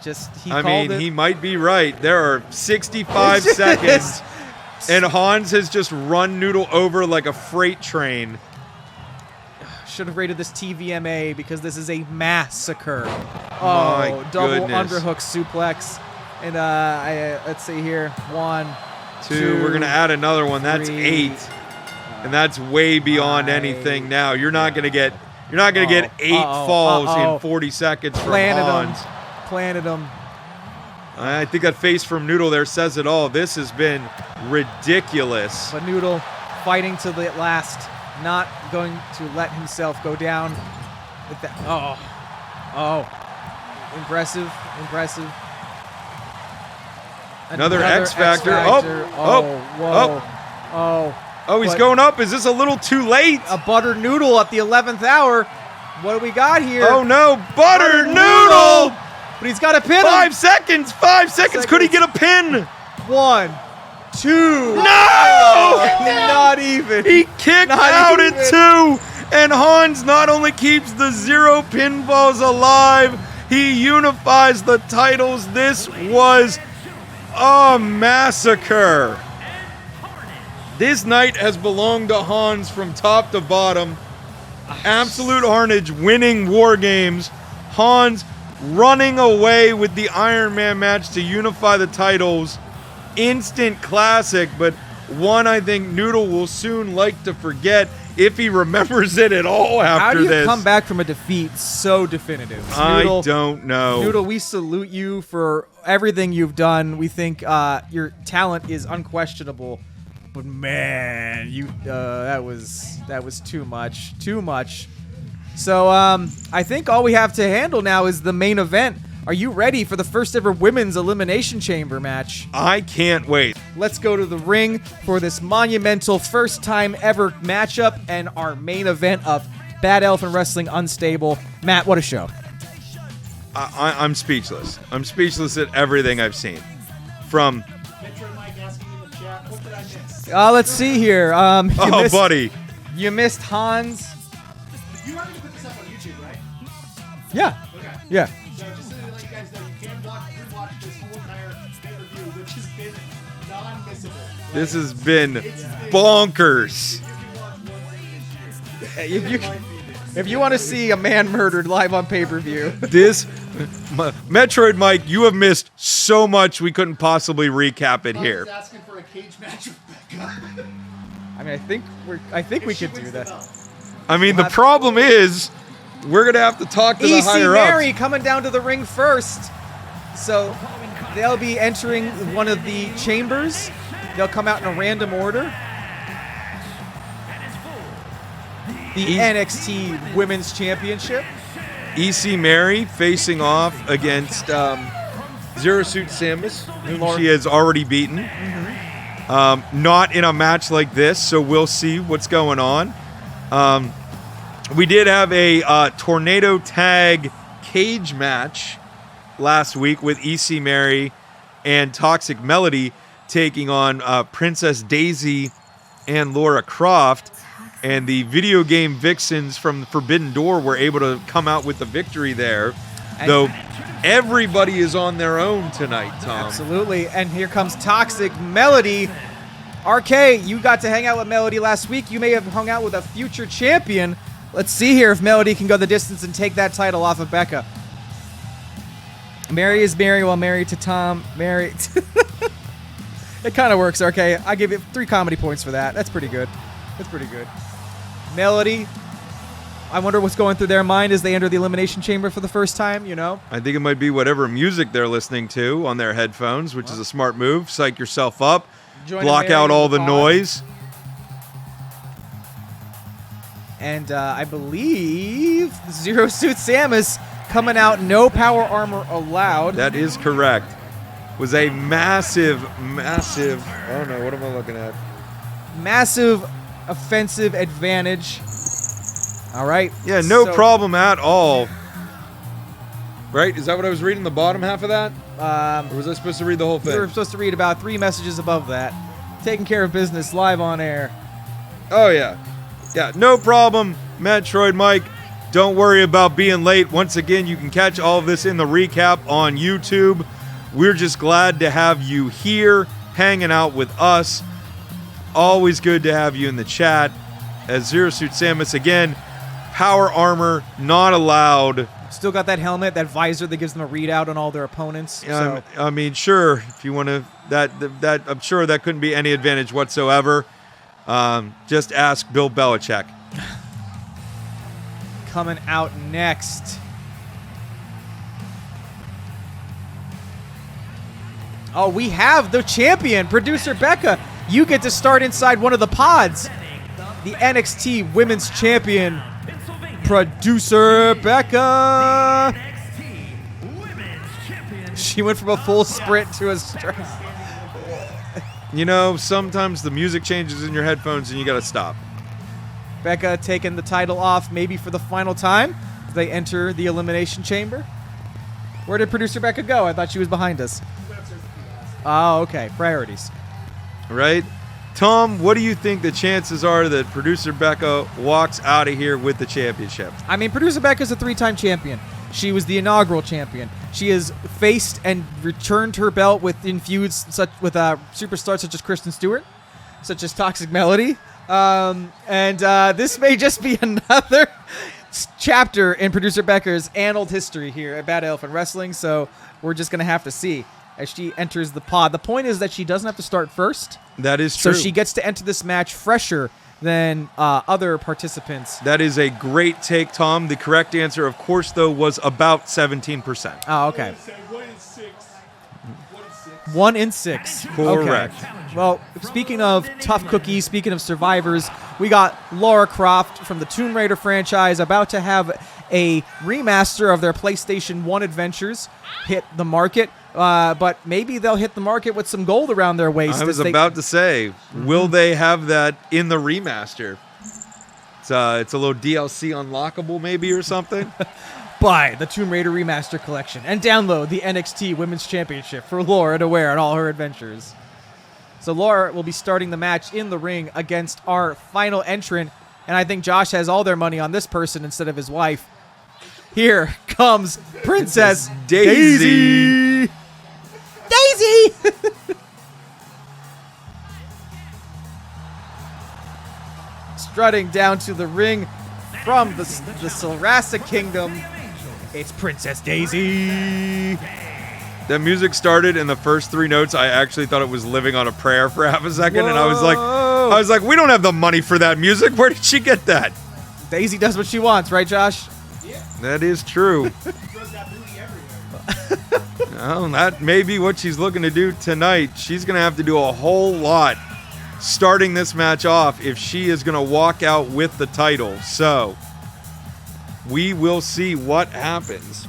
He might be right. There are 65 seconds, and Hans has just run Noodle over like a freight train. Should have rated this TVMA because this is a massacre. My double goodness. underhook suplex. And let's see here. 1, 2. We're gonna add another one. That's 8, and that's way beyond anything. Now you're not gonna get 8 falls in 40 seconds from Hans. Planted him. I think that face from Noodle there says it all. This has been ridiculous. But Noodle fighting to the last. Not going to let himself go down with that. Impressive. Another X Factor. He's going up. Is this a little too late? A butter Noodle at the 11th hour. What do we got here? Oh no, butter Noodle! But he's got a pin. 5 seconds. 5 seconds. Could he get a pin? 1, 2. No! Not even. He kicked out at 2, and Hans not only keeps the 0 pinfalls alive, he unifies the titles. This was a massacre. This night has belonged to Hans from top to bottom. Absolute Harnage winning War Games. Hans running away with the Iron Man match to unify the titles. Instant classic, but one I think Noodle will soon like to forget if he remembers it at all after this. How do you come back from a defeat so definitive? Noodle, I don't know. Noodle, we salute you for everything you've done. We think your talent is unquestionable, but man, that was too much. Too much. So I think all we have to handle now is the main event. Are you ready for the first ever women's Elimination Chamber match? I can't wait. Let's go to the ring for this monumental first time ever matchup and our main event of Bad Elephant Wrestling Unstable. Matt, what a show. I'm speechless. I'm speechless at everything I've seen. From... let's see here. Buddy. You missed Hans. You are going to put this up on YouTube, right? Yeah. Okay. Yeah. So just match has been non-missable. This has been bonkers. If you want to see a man murdered live on pay-per-view, Metroid Mike, you have missed so much we couldn't possibly recap it I here. was asking for a cage match with Becca. I mean, I think we could do that. I mean, the problem is we're gonna have to talk to the EC higher Mary ups. coming down to the ring first. So they'll be entering one of the chambers. They'll come out in a random order. The NXT Women's Championship. EC Mary facing off against Zero Suit Samus, whom she has already beaten. Not in a match like this, so we'll see what's going on. We did have a tornado tag cage match last week with EC Mary and Toxic Melody taking on Princess Daisy and Laura Croft. And the video game vixens from Forbidden Door were able to come out with the victory there. Though everybody is on their own tonight, Tom. Absolutely. And here comes Toxic Melody. RK, you got to hang out with Melody last week. You may have hung out with a future champion. Let's see here if Melody can go the distance and take that title off of Becca. Mary is Mary while married to Tom. Mary. It kind of works, RK. I give it 3 comedy points for that. That's pretty good. That's pretty good. Melody, I wonder what's going through their mind as they enter the Elimination Chamber for the first time, you know? I think it might be whatever music they're listening to on their headphones, which is a smart move. Psych yourself up. Block out all the noise. And I believe Zero Suit Samus coming out, no power armor allowed. That is correct. Was a massive, I don't know, what am I looking at? Massive offensive advantage. All right. Yeah, no problem at all. Right? Is that what I was reading, the bottom half of that? Or was I supposed to read the whole thing? You were supposed to read about 3 messages above that. Taking care of business live on air. Oh, yeah. Yeah, no problem, Metroid Mike. Don't worry about being late. Once again, you can catch all of this in the recap on YouTube. We're just glad to have you here, hanging out with us. Always good to have you in the chat. As Zero Suit Samus, again, power armor not allowed. Still got that helmet, that visor that gives them a readout on all their opponents. So. I mean, sure, if you want to, that I'm sure that couldn't be any advantage whatsoever. Just ask Bill Belichick. Coming out next. Oh, we have the champion, Producer Becca. You get to start inside one of the pods. The NXT Women's Champion, Producer Becca. She went from a full sprint to a strike. You know, sometimes the music changes in your headphones and you got to stop. Becca taking the title off maybe for the final time as they enter the Elimination Chamber. Where did Producer Becca go? I thought she was behind us. Oh, okay. Priorities. Right? Tom, what do you think the chances are that Producer Becca walks out of here with the championship? I mean, Producer Becca's a 3-time champion. She was the inaugural champion. She has faced and returned her belt with superstars such as Kristen Stewart, such as Toxic Melody. This may just be another chapter in Producer Becca's annaled history here at Bad Elephant Wrestling, so we're just going to have to see as she enters the pod. The point is that she doesn't have to start first. That is true. So she gets to enter this match fresher than other participants. That is a great take, Tom. The correct answer, of course, though, was about 17%. Oh, okay. 1 in 6. 1 in 6. Correct. Okay. Well, speaking of tough cookies, speaking of survivors, we got Lara Croft from the Tomb Raider franchise about to have a remaster of their PlayStation 1 adventures hit the market. But maybe they'll hit the market with some gold around their waist. I was about to say, will they have that in the remaster? It's a little DLC unlockable maybe or something. Buy the Tomb Raider Remaster Collection and download the NXT Women's Championship for Laura to wear on all her adventures. So Laura will be starting the match in the ring against our final entrant, and I think Josh has all their money on this person instead of his wife. Here comes Princess Daisy. Daisy! strutting down to the ring from the Sarasa Kingdom. It's Princess Daisy. That music started, and the first 3 notes, I actually thought it was living on a prayer for half a second, and I was like, we don't have the money for that music. Where did she get that? Daisy does what she wants, right, Josh? Yeah. That is true. Throws that booty everywhere. Well, that may be what she's looking to do tonight. She's going to have to do a whole lot starting this match off if she is going to walk out with the title. So, we will see what happens.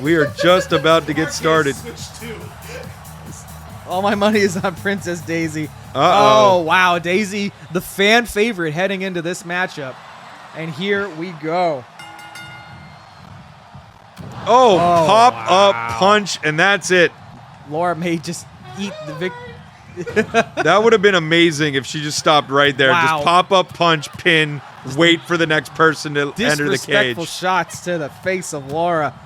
We are just about to get started. Switch 2. All my money is on Princess Daisy. Uh-oh. Oh, wow. Daisy, the fan favorite heading into this matchup. And here we go. Oh, pop wow. up punch, and that's it. Laura may just eat the victory. That would have been amazing if she just stopped right there. Wow. Just pop up punch, pin, wait for the next person to enter the Disrespectful cage. shots to the face of Laura.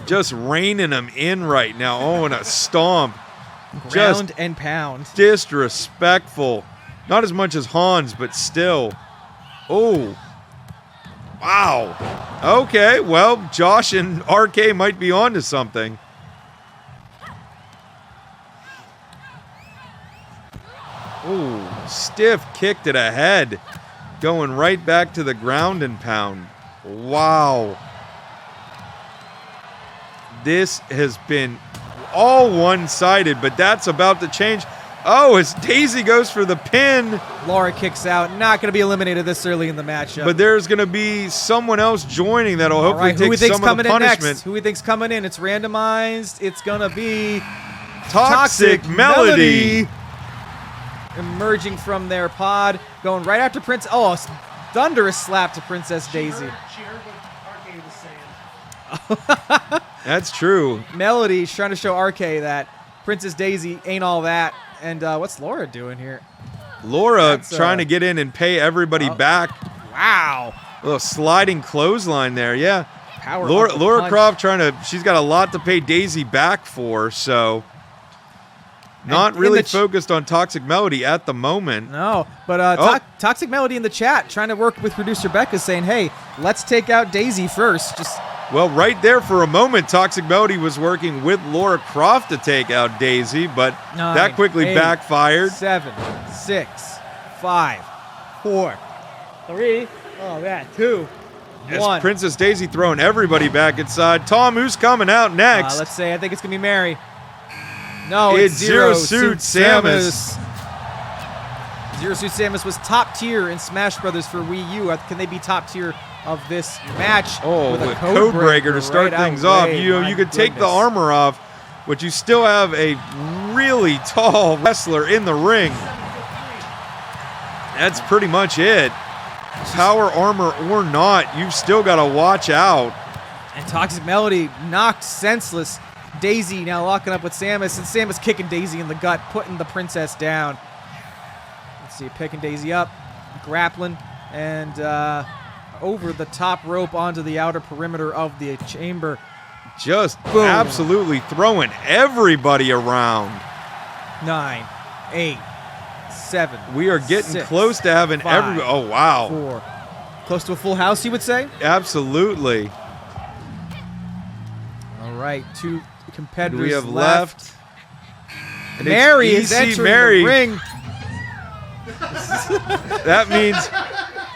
Just reining them in right now. Oh, and a stomp. Ground and pound. Disrespectful. Not as much as Hans, but still. Oh. Wow. Okay, well, Josh and RK might be onto something. Ooh, stiff kick to the head. Going right back to the ground and pound. Wow. This has been all one-sided, but that's about to change. Oh, as Daisy goes for the pin. Laura kicks out. Not going to be eliminated this early in the matchup. But there's going to be someone else joining that'll All hopefully right, who we take think's some of the coming in punishment. next? Who we think's coming in? It's randomized. It's going to be Toxic Melody. Emerging from their pod. Going right after Prince. Oh, thunderous slap to Princess Daisy. She heard what RK was saying. That's true. Melody's trying to show RK that Princess Daisy ain't all that. And what's Laura doing here? Laura That's, trying to get in and pay everybody back. Wow. A little sliding clothesline there, yeah. Power Laura, upper Laura punch. Croft she's got a lot to pay Daisy back for, so not in really the focused on Toxic Melody at the moment. No, but Toxic Melody in the chat trying to work with producer Becca saying, hey, let's take out Daisy first. Just Well, right there for a moment, Toxic Melody was working with Laura Croft to take out Daisy, but that quickly 8, backfired. 7, 6, 5, 4, 3, 2, As 1. Princess Daisy throwing everybody back inside. Tom, who's coming out next? Let's say, I think it's going to be Mary. No, It's Zero Suit Samus. Zero Suit Samus was top tier in Smash Brothers for Wii U. Can they be top tier of this match? Oh, with a with Codebreaker to start right things off. away? You My could take the goodness. armor off, but you still have a really tall wrestler in the ring. That's pretty much it. Power armor or not, you've still got to watch out. And Toxic Melody knocked senseless. Daisy now locking up with Samus, and Samus kicking Daisy in the gut, putting the princess down. Let's see, picking Daisy up, grappling, and over the top rope onto the outer perimeter of the chamber. Just Boom. absolutely throwing everybody around. 9, 8, 7. We are getting 6, close to having 5, every. Oh, wow. 4. Close to a full house, you would say? Absolutely. All right, 2 competitors Do we have left? And it's Mary is EC entering Mary. the ring.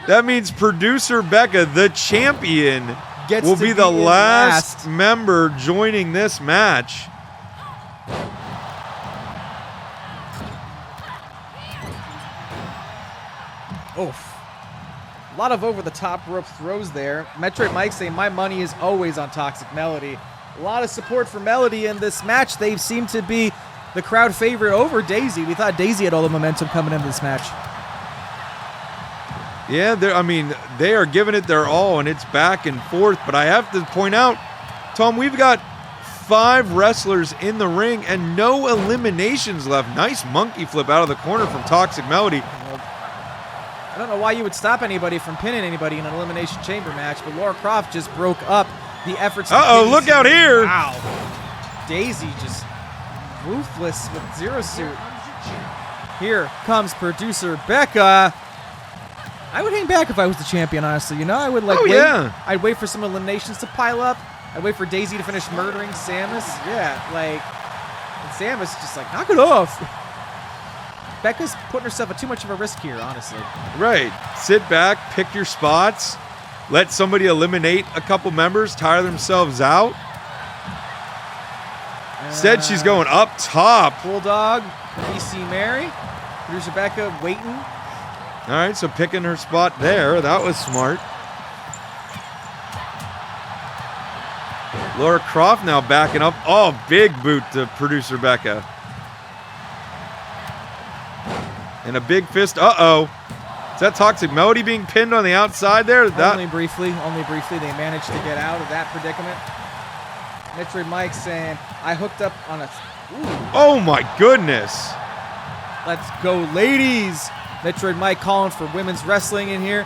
That means producer Becca, the champion, Gets will to be be the in last last. member joining this match. Oof. A lot of over-the-top rope throws there. Metroid Mike saying, my money is always on Toxic Melody. A lot of support for Melody in this match. They seem to be the crowd favorite over Daisy. We thought Daisy had all the momentum coming into this match. Yeah, they are giving it their all, and it's back and forth. But I have to point out, Tom, we've got 5 wrestlers in the ring and no eliminations left. Nice monkey flip out of the corner from Toxic Melody. I don't know why you would stop anybody from pinning anybody in an Elimination Chamber match, but Laura Croft just broke up the efforts. to Uh-oh, pin look these- out here. Wow. Daisy just ruthless with Zero Suit. Here comes producer Becca. I would hang back if I was the champion, honestly. You know, I would like Oh, wait. yeah. I'd wait for some eliminations to pile up. I'd wait for Daisy to finish murdering Samus. Yeah, like, and Samus just like, knock it off. Becca's putting herself at too much of a risk here, honestly. Right. Sit back, pick your spots, let somebody eliminate a couple members, tire themselves out. Instead, she's going up top. Bulldog, BC Mary. Here's Rebecca waiting. All right, so picking her spot there. That was smart. Laura Croft now backing up. Oh, big boot to producer Becca. And a big fist. Uh-oh. Is that Toxic Melody being pinned on the outside there? Only briefly. They managed to get out of that predicament. Metroid Mike saying, I hooked up on a... Ooh, Oh, my goodness. let's go, ladies. Metroid Mike calling for women's wrestling in here.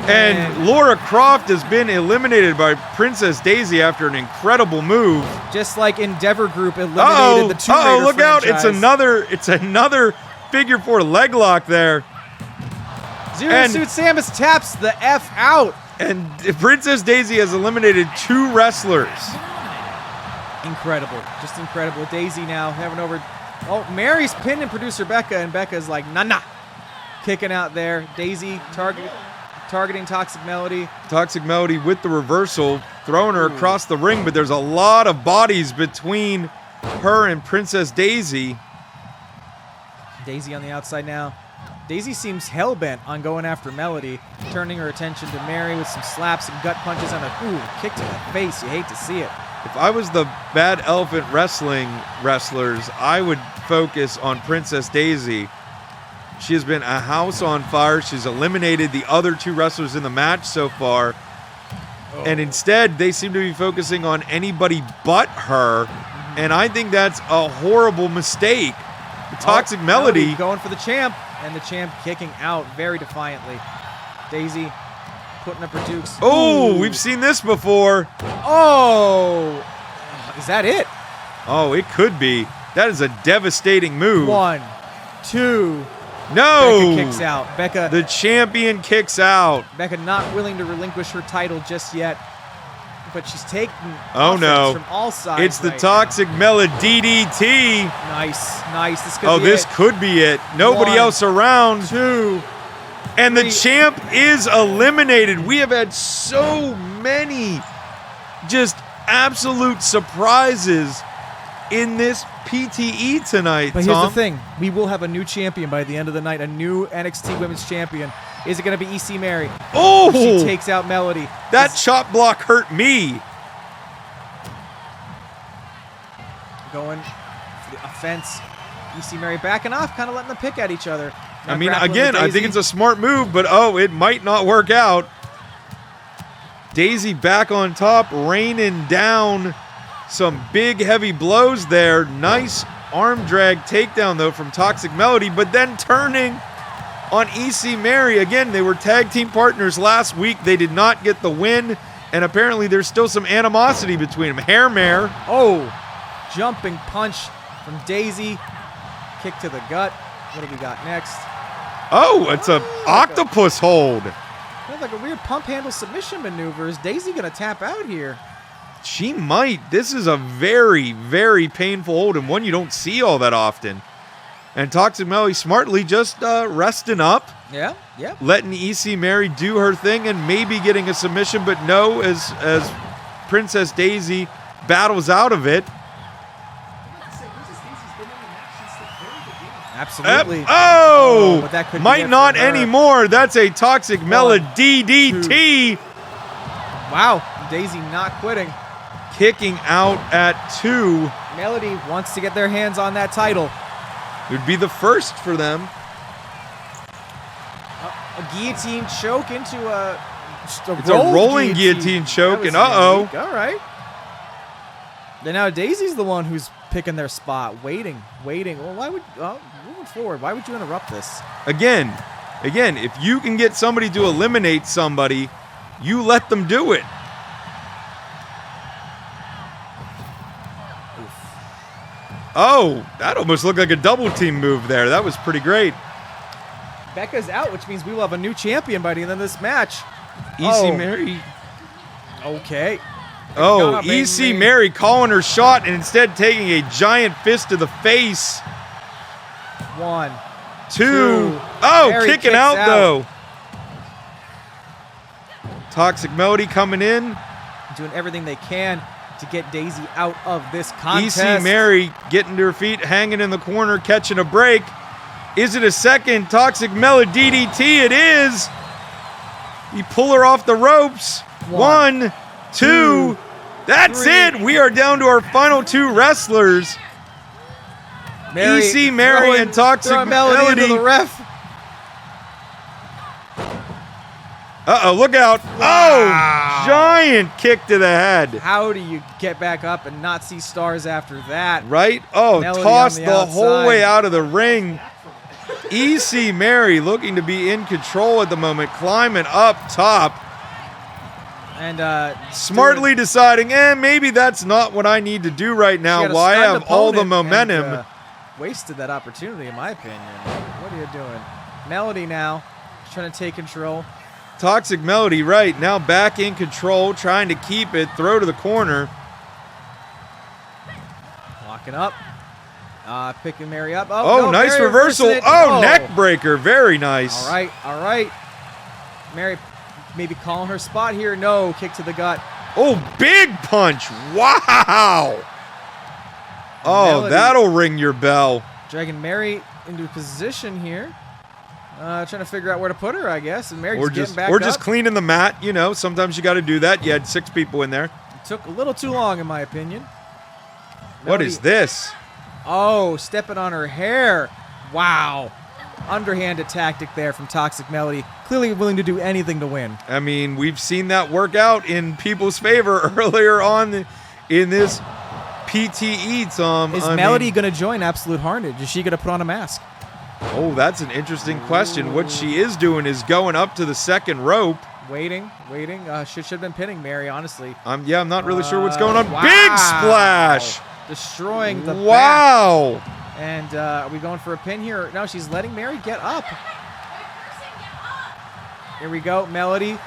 And Laura Croft has been eliminated by Princess Daisy after an incredible move. Just like Endeavor Group eliminated the Tomb Raider look out. It's franchise. another figure 4 leg lock there. Zero and- Suit Samus taps the F out. And Princess Daisy has eliminated 2 wrestlers. Incredible. Just incredible. Daisy now having over... Oh, Mary's pinning producer Becca, and Becca's like, nah. Kicking out there. Daisy targeting Toxic Melody. Toxic Melody with the reversal, throwing her across the ring, but there's a lot of bodies between her and Princess Daisy. Daisy on the outside now. Daisy seems hell-bent on going after Melody, turning her attention to Mary with some slaps and gut punches on a kick to the face. You hate to see it. If I was the Bad Elephant Wrestling wrestlers, I would focus on Princess Daisy. She has been a house on fire. She's eliminated the other 2 wrestlers in the match so far. And instead, they seem to be focusing on anybody but her. And I think that's a horrible mistake. The Toxic Melody. Going for the champ, and the champ kicking out very defiantly. Daisy putting up her dukes. Oh, Ooh. we've seen this before. Oh! Is that it? Oh, it could be. That is a devastating move. 1, 2. No! Becca kicks out. Becca The champion kicks out. not willing to relinquish her title just yet. But she's taking Oh, offense no. from all sides. It's the right Toxic Melody DDT. now. Nice. This could Oh, be this it. could be it. Nobody 1, else around. 2. And the 3. champ is eliminated. We have had so many just absolute surprises in this PTE tonight, But here's Tom. the thing. We will have a new champion by the end of the night. A new NXT Women's Champion. Is it going to be EC Mary? Oh! She takes out Melody. That chop block hurt me. Going for the offense. EC Mary backing off, kind of letting them pick at each other. I Now mean, grappling again, with I think Daisy. it's a smart move, but it might not work out. Daisy back on top, raining down some big, heavy blows there. Nice arm drag takedown, though, from Toxic Melody, but then turning on EC Mary. Again, they were tag team partners last week. They did not get the win, and apparently there's still some animosity between them. Hair Mare. Oh, jumping punch from Daisy. Kick to the gut. What do we got next? Oh, it's a octopus hold. Kind of like a weird pump handle submission maneuver. Is Daisy going to tap out here? She might. This is a very, very painful hold and one you don't see all that often. And Toxic Melody smartly just resting up, Yeah. letting EC Mary do her thing and maybe getting a submission, but no, as Princess Daisy battles out of it. Absolutely. Oh! but that could be might it not for her. anymore. That's a Toxic Melody DDT. Wow. Daisy not quitting. Kicking out at 2. Melody wants to get their hands on that title. It would be the first for them. A guillotine choke into a It's a rolling guillotine choke, That was and uh-oh. unique. All right. Then now Daisy's the one who's picking their spot, waiting. Well, why would moving forward? Why would you interrupt this? Again, if you can get somebody to eliminate somebody, you let them do it. Oh, that almost looked like a double team move there. That was pretty great. Becca's out, which means we will have a new champion by the end of this match. EC Mary. Okay. Oh, EC Mary calling her shot and instead taking a giant fist to the face. 1, 2. 2. Oh, Mary kicking kicks out, out though. Toxic Melody coming in. Doing everything they can to get Daisy out of this contest. EC Mary getting to her feet, hanging in the corner, catching a break. Is it a second Toxic Melody DDT? It is. You pull her off the ropes. 1, 2. That's 3. it. We are down to our final 2 wrestlers. EC Mary and Toxic Melody. Into the ref. Uh-oh, look out. Wow. Oh, giant kick to the head. How do you get back up and not see stars after that? Right? Oh, Melody tossed on the the whole outside. way out of the ring. EC Mary looking to be in control at the moment, climbing up top. And Smartly deciding, maybe that's not what I need to do right now while I have all the momentum. Wasted that opportunity, in my opinion. What are you doing? Melody now, trying to take control. Toxic Melody, right, now back in control, trying to keep it, throw to the corner. Locking up. Picking Mary up. Oh, no, nice Mary reversal. reversing it. Oh, neck breaker, very nice. All right, all right. Mary maybe calling her spot here. No, kick to the gut. Oh, big punch. Wow. Oh, Melody that'll ring your bell. dragging Mary into position here. Trying to figure out where to put her, I guess. And Mary's getting back Or up. just cleaning the mat. You know, sometimes you got to do that. You had 6 people in there. It took a little too long, in my opinion. What is this? Oh, stepping on her hair. Wow. Underhanded tactic there from Toxic Melody. Clearly willing to do anything to win. I mean, we've seen that work out in people's favor earlier on in this PTE, Tom. Is Melody going to join Absolute Harnage? Is she going to put on a mask? Oh, that's an interesting question. What she is doing is going up to the second rope. Waiting. Should have been pinning Mary, honestly. I'm not really sure what's going on. Wow. Big splash! Destroying the Wow! back. And are we going for a pin here? No, she's letting Mary get up. Here we go, Melody.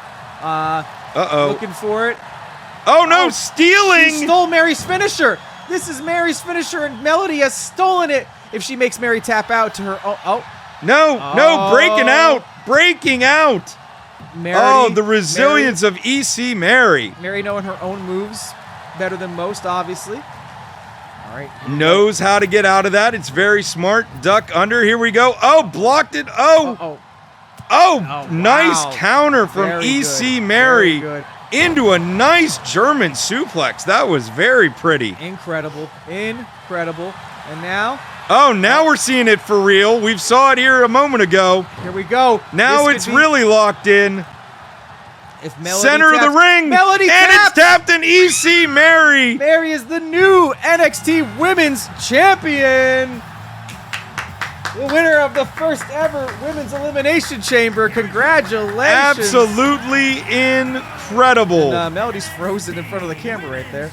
Looking for it. Oh no, stealing! She stole Mary's finisher. This is Mary's finisher, and Melody has stolen it. If she makes Mary tap out to her, No, breaking out. Mary, the resilience of EC Mary. Mary knowing her own moves better than most, obviously. All right. Knows how to get out of that. It's very smart. Duck under. Here we go. Oh, blocked it. Oh, nice wow. counter from Very EC good. Mary Very good. into a nice German suplex. That was very pretty. Incredible. And now? Oh, now we're seeing it for real. We saw it here a moment ago. Here we go. Now This it's could be- really locked in. If Melody Center of the taps- ring. Melody and taps. it's tapped in EC Mary. Mary is the new NXT Women's Champion. The winner of the first ever Women's Elimination Chamber. Congratulations. Absolutely incredible. And, Melody's frozen in front of the camera right there.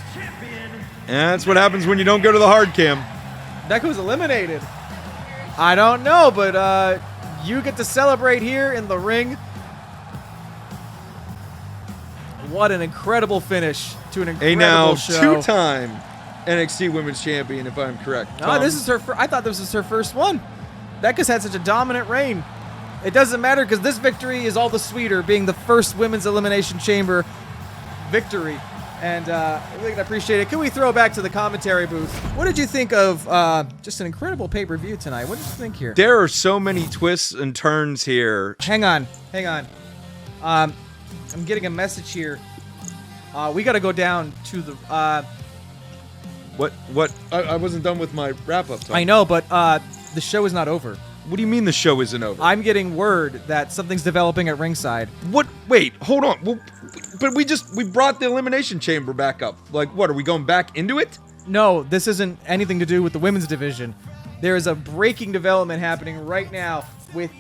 And that's what happens when you don't go to the hard cam. Becca was eliminated. I don't know, but you get to celebrate here in the ring. What an incredible finish to an incredible show. Two-time NXT Women's Champion, if I'm correct. No, this is her. I thought this was her first one. Becca's had such a dominant reign. It doesn't matter because this victory is all the sweeter, being the first Women's Elimination Chamber victory. And I really appreciate it. Can we throw back to the commentary booth? What did you think of just an incredible pay-per-view tonight? What did you think here? There are so many twists and turns here. Hang on. I'm getting a message here. We got to go down to the... What? I wasn't done with my wrap-up time. I know, but the show is not over. What do you mean the show isn't over? I'm getting word that something's developing at ringside. What? Wait, hold on. Well, but we brought the Elimination Chamber back up. Like, what, are we going back into it? No, this isn't anything to do with the women's division. There is a breaking development happening right now with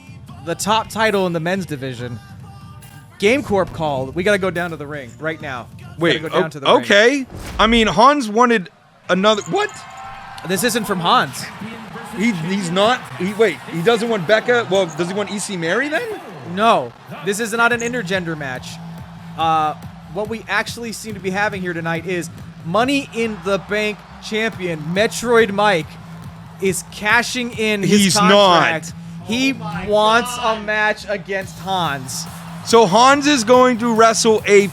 the top title in the men's division. GameCorp called. We got to go down to the ring right now. Wait, go down to the ring. okay. I mean, Hans wanted another... What? This isn't from Hans. He's not. Wait, he doesn't want Becca. Well, does he want EC Mary then? No, this is not an intergender match. What we actually seem to be having here tonight is Money in the Bank champion Metroid Mike is cashing in his He's contract. not. He wants a match against Hans. So Hans is going to wrestle a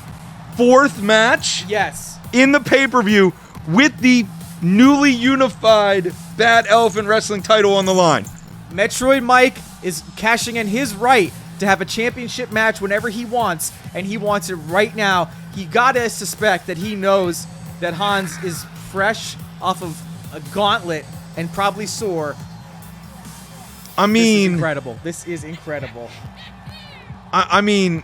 4th match Yes. in the pay-per-view with the newly unified Bad Elephant Wrestling title on the line. Metroid Mike is cashing in his right to have a championship match whenever he wants, and he wants it right now. He gotta suspect that he knows that Hans is fresh off of a gauntlet and probably sore. I This is mean, incredible. This is incredible. I mean,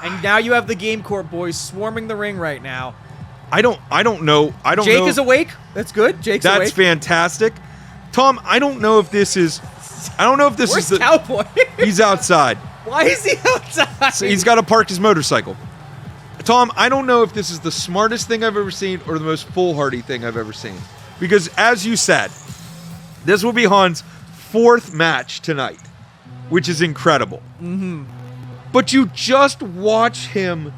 And now you have the GameCorp boys swarming the ring right now. I don't know. I don't know. Jake is awake. That's good. Jake's That's awake. fantastic. Tom, I don't know if this is. I don't know if this Where's is the. Cowboy? He's outside. Why is he outside? So he's got to park his motorcycle. Tom, I don't know if this is the smartest thing I've ever seen or the most foolhardy thing I've ever seen. Because as you said, this will be Hans' 4th match tonight, which is incredible. Mm-hmm. But you just watch him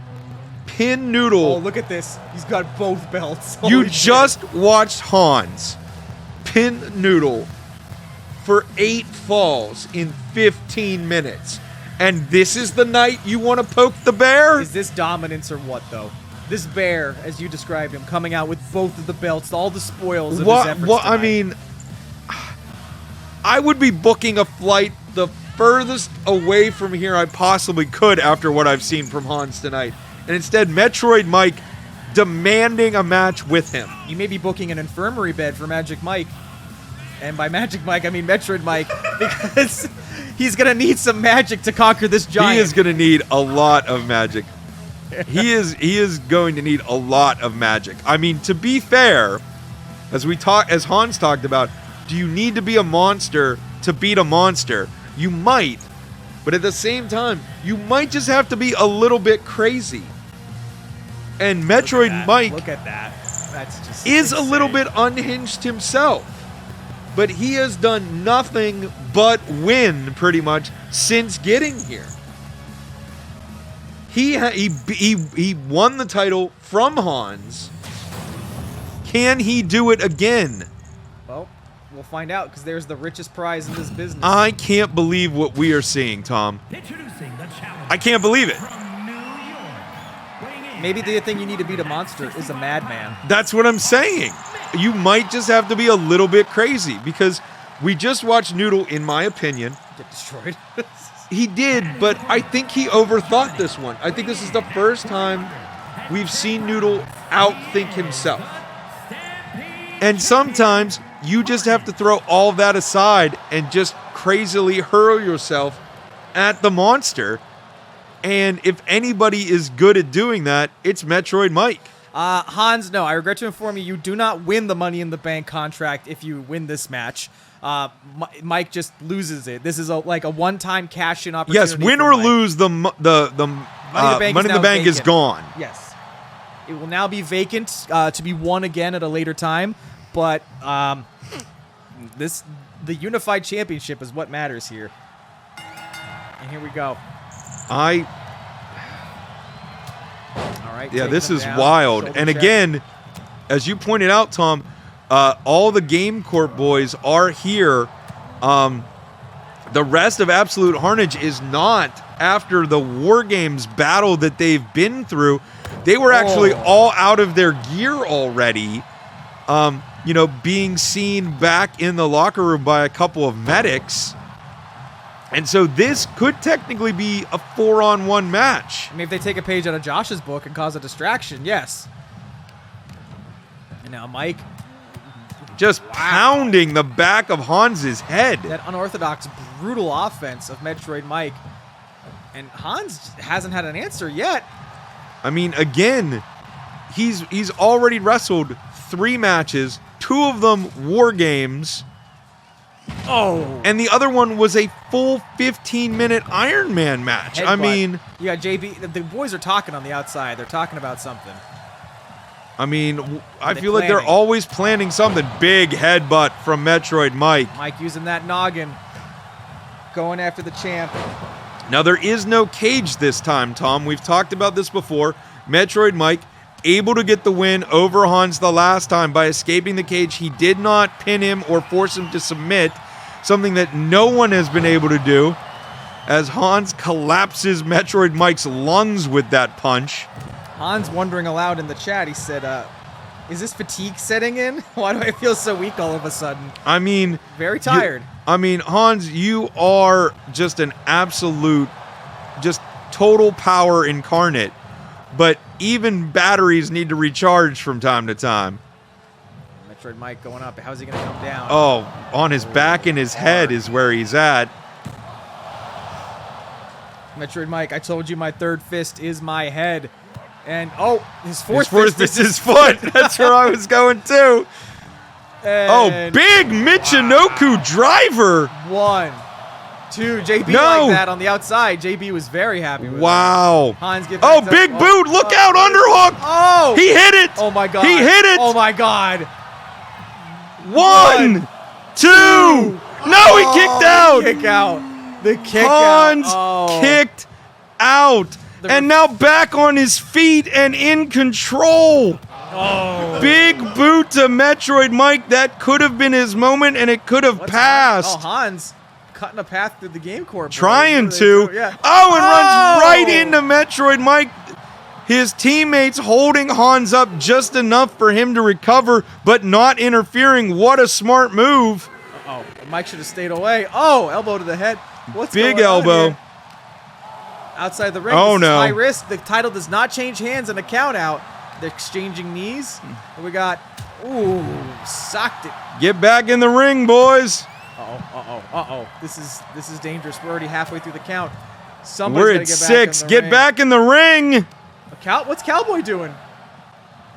pin Noodle. Oh, look at this. He's got both belts. You Holy shit. just watched Hans pin Noodle for 8 falls in 15 minutes. And this is the night you want to poke the bear? Is this dominance or what, though? This bear, as you described him, coming out with both of the belts, all the spoils of his efforts I tonight. mean, I would be booking a flight the furthest away from here I possibly could after what I've seen from Hans tonight. And instead, Metroid Mike demanding a match with him. You may be booking an infirmary bed for Magic Mike. And by Magic Mike, I mean Metroid Mike, because he's going to need some magic to conquer this giant. He is going to need a lot of magic. He is going to need a lot of magic. I mean, to be fair, as Hans talked about, do you need to be a monster to beat a monster? You might, but at the same time, you might just have to be a little bit crazy. And Metroid Mike Look at that. That's just is a insane. little bit unhinged himself. But he has done nothing but win, pretty much, since getting here. He won the title from Hans. Can he do it again? Well, we'll find out, because there's the richest prize in this business. I can't believe what we are seeing, Tom. Introducing the challenger I can't believe it. from New York. Weighing in Maybe the thing you need to beat a monster is a madman. That's what I'm saying. You might just have to be a little bit crazy because we just watched Noodle, in my opinion. Get destroyed. He did, but I think he overthought this one. I think this is the first time we've seen Noodle outthink himself. And sometimes you just have to throw all that aside and just crazily hurl yourself at the monster. And if anybody is good at doing that, it's Metroid Mike. Hans, no, I regret to inform you, you do not win the Money in the Bank contract if you win this match. Mike just loses it. This is like a one-time cash-in opportunity. Yes, win for or Mike. lose, the Money in the Bank is vacant. gone. Yes. It will now be vacant to be won again at a later time, but the Unified Championship is what matters here. And here we go. All right. Yeah, taking this him is down. wild. Shoulder And check. again, as you pointed out, Tom, all the GameCorp boys are here. The rest of Absolute Harnage is not after the War Games battle that they've been through. They were actually all out of their gear already, being seen back in the locker room by a couple of medics. And so this could technically be a 4-on-1 match. I mean, if they take a page out of Josh's book and cause a distraction, yes. And now Mike, Just pounding the back of Hans's head. that unorthodox, brutal offense of Metroid Mike. And Hans hasn't had an answer yet. I mean, again, he's already wrestled 3 matches, 2 of them War Games. Oh. And the other one was a full 15-minute Iron Man match. I Headbutt. mean, Yeah, JB, the boys are talking on the outside. They're talking about something. I mean, I they feel like they're planning? always planning something. Big headbutt from Metroid Mike. Mike using that noggin. Going after the champ. Now, there is no cage this time, Tom. We've talked about this before. Metroid Mike able to get the win over Hans the last time by escaping the cage. He did not pin him or force him to submit, something that no one has been able to do, as Hans collapses Metroid Mike's lungs with that punch. Hans wondering aloud in the chat, he said, is this fatigue setting in? Why do I feel so weak all of a sudden? I mean... Very tired. Hans, you are just an absolute, just total power incarnate. But even batteries need to recharge from time to time. Metroid Mike going up. How's he going to come down? Oh, on his back and his head is where he's at. Metroid Mike, I told you my third fist is my head. And, oh, his fourth fist is his foot. That's where I was going too. And big Michinoku driver. 1, 2. JB No. like that on the outside. JB was very happy with Wow. that. Hans gets Oh, back up. big boot. Look out, underhook. Oh. He hit it. Oh, my God. He hit it. Oh, my God. 1, 2. No, he kicked out. Kick out. The kick Hans out. Oh. kicked out. And now back on his feet and in control. Oh. Big boot to Metroid Mike. That could have been his moment, and it could have passed. Oh, Hans cutting a path through the game core. Trying to. Yeah. Oh, and runs right into Metroid Mike. His teammates holding Hans up just enough for him to recover, but not interfering. What a smart move. Oh, Mike should have stayed away. Oh, elbow to the head. What's Big going on elbow. here? Outside the ring. Oh, This is no. high risk. The title does not change hands in a count out. They're exchanging knees. And we got, ooh, socked it. Get back in the ring, boys. Uh-oh. This is dangerous. We're already halfway through the count. We're Somebody's at gotta get back 6. in the Get ring. back in the ring. What's Cowboy doing?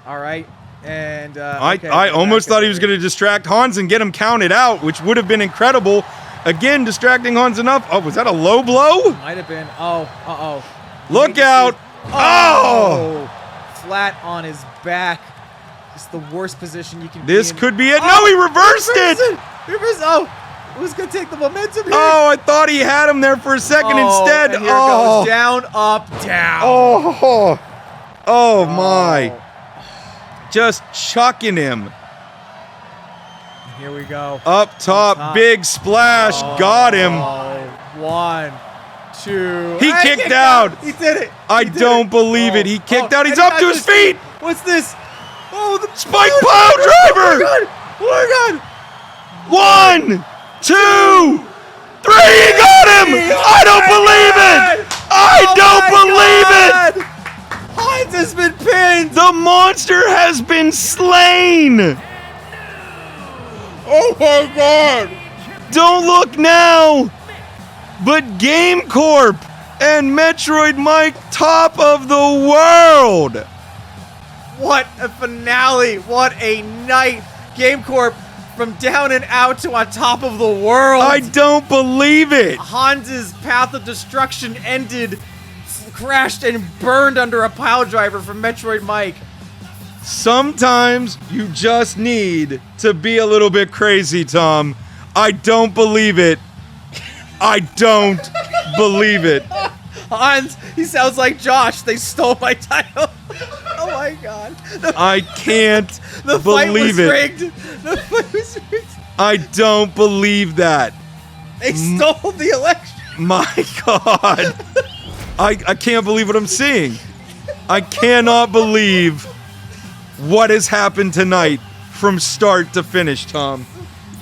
All right. And I almost thought he was going to distract Hans and get him counted out, which would have been incredible. Again, distracting Hans enough. Oh, was that a low blow? Might have been. Oh. Look out. Oh! Flat on his back. It's the worst position you can This be in. could be it. No, he reversed it. Oh, who's going to take the momentum here? Oh, I thought he had him there for a second instead. And here it goes. Down, up, down. Oh my. Just chucking him. Here we go. Up top, big splash. Got him. 1, 2. He kicked out. He did it. I don't believe it. He kicked out. He's up to his feet. What's this? Oh, the Spike pile driver. Oh my God. 1, 2, 3. He got him. I don't believe it. I don't believe it. Hines has been pinned. The monster has been slain. Oh my God. Don't look now. But GameCorp and Metroid Mike, top of the world. What a finale. What a night. GameCorp from down and out to on top of the world. I don't believe it. Hans's path of destruction ended, crashed and burned under a pile driver from Metroid Mike. Sometimes you just need to be a little bit crazy, Tom. I don't believe it. I don't believe it. Hans, he sounds like Josh. They stole my title. Oh my God. I can't The fight believe was it. rigged. The fight was rigged. I don't believe that. They stole the election. My God. I can't believe what I'm seeing. I cannot believe what has happened tonight from start to finish, Tom.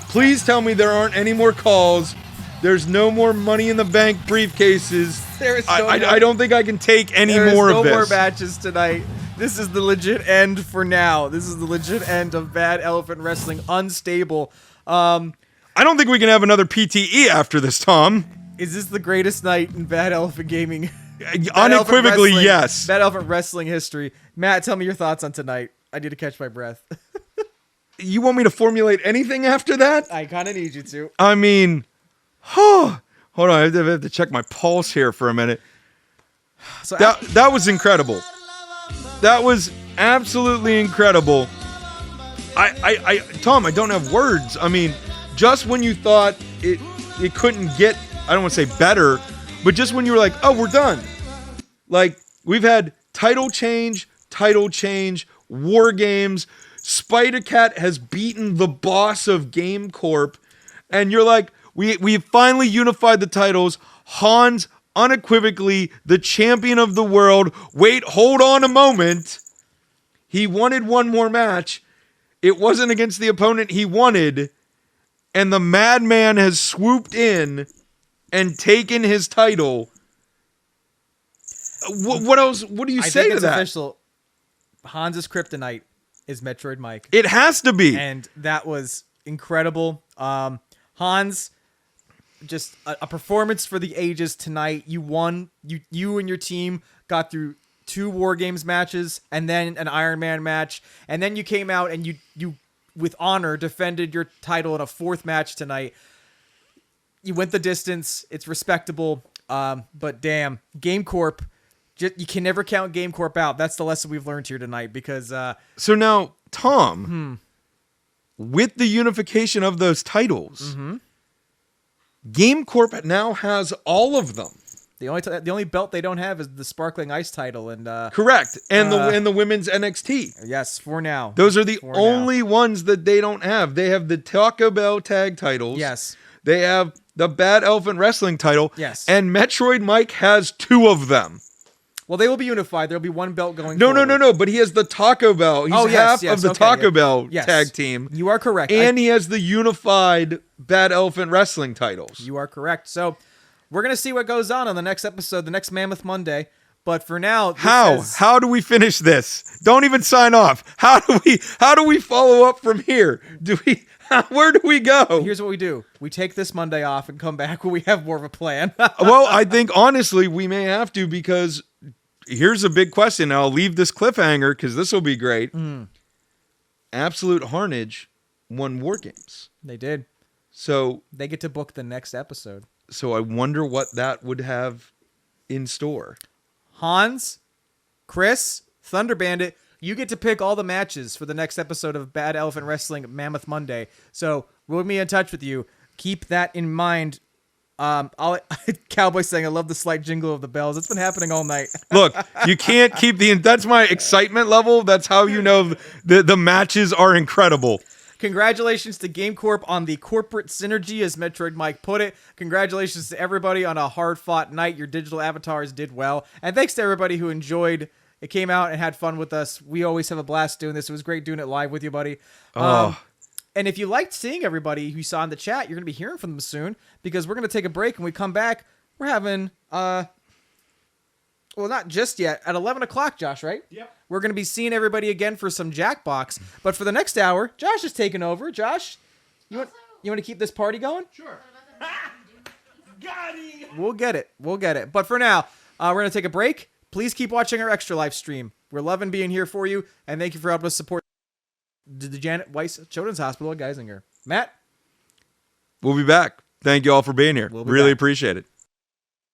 Please tell me there aren't any more calls. There's no more Money in the Bank briefcases. There is no I don't think I can take any There is more no of this. more matches tonight. This is the legit end for now. This is the legit end of Bad Elephant Wrestling. Unstable. I don't think we can have another PTE after this, Tom. Is this the greatest night in Bad Elephant Gaming? Unequivocally, yes. Bad Elephant Wrestling history. Matt, tell me your thoughts on tonight. I need to catch my breath. You want me to formulate anything after that? I kind of need you to. I mean, hold on. I have to check my pulse here for a minute. So That was incredible. That was absolutely incredible. Tom, I don't have words. I mean, just when you thought it couldn't get, I don't want to say better, but just when you were like, oh, we're done. Like, we've had title change, war games. Spida-Cat has beaten the boss of GameCorp. And you're like, we finally unified the titles. Hans, unequivocally, the champion of the world. Wait, hold on a moment. He wanted one more match. It wasn't against the opponent he wanted. And the madman has swooped in and taken his title. What else? What do you say to that? Official. Hans' kryptonite is Metroid Mike. It has to be. And that was incredible. Hans, just a performance for the ages tonight. You won. You and your team got through 2 War Games matches and then an Iron Man match. And then you came out and you with honor, defended your title in a 4th match tonight. You went the distance. It's respectable. But damn, GameCorp, you can never count GameCorp out. That's the lesson we've learned here tonight because... So now, Tom, with the unification of those titles, GameCorp now has all of them. The only belt they don't have is the Sparkling Ice title, and correct, and the women's NXT. Yes, for now. Those are the only ones that they don't have. They have the Taco Bell tag titles. Yes. They have the Bad Elephant Wrestling title. Yes. And Metroid Mike has 2 of them. Well, they will be unified. There'll be one belt going forward. No. No. But he has the Taco Bell. He's half of the Taco Bell tag team. You are correct. And he has the unified Bad Elephant Wrestling titles. You are correct. So we're going to see what goes on the next episode, the next Mammoth Monday. But for now, how do we finish this? Don't even sign off. How do we follow up from here? Where do we go? Here's what we do. We take this Monday off and come back when we have more of a plan. Well, I think honestly we may have to, because here's a big question. I'll leave this cliffhanger because this will be great. Absolute Harnage won War Games. They did. So they get to book the next episode. So I wonder what that would have in store. Hans, Chris, Thunder Bandit, you get to pick all the matches for the next episode of Bad Elephant Wrestling Mammoth Monday. So we'll be in touch with you. Keep that in mind. Cowboy saying, I love the slight jingle of the bells. It's been happening all night. Look, you can't keep that's my excitement level. That's how you know the matches are incredible. Congratulations to GameCorp on the corporate synergy, as Metroid Mike put it. Congratulations to everybody on a hard-fought night. Your digital avatars did well. And thanks to everybody who enjoyed it, came out and had fun with us. We always have a blast doing this. It was great doing it live with you, buddy. And if you liked seeing everybody who you saw in the chat, you're going to be hearing from them soon, because we're going to take a break. And we come back, we're having... well, not just yet. At 11 o'clock, Josh, right? Yep. We're going to be seeing everybody again for some Jackbox. But for the next hour, Josh is taking over. Josh, you want to keep this party going? Sure. Got it. We'll get it. But for now, we're going to take a break. Please keep watching our Extra Life stream. We're loving being here for you. And thank you for helping us support the Janet Weiss Children's Hospital at Geisinger. Matt? We'll be back. Thank you all for being here. Really appreciate it.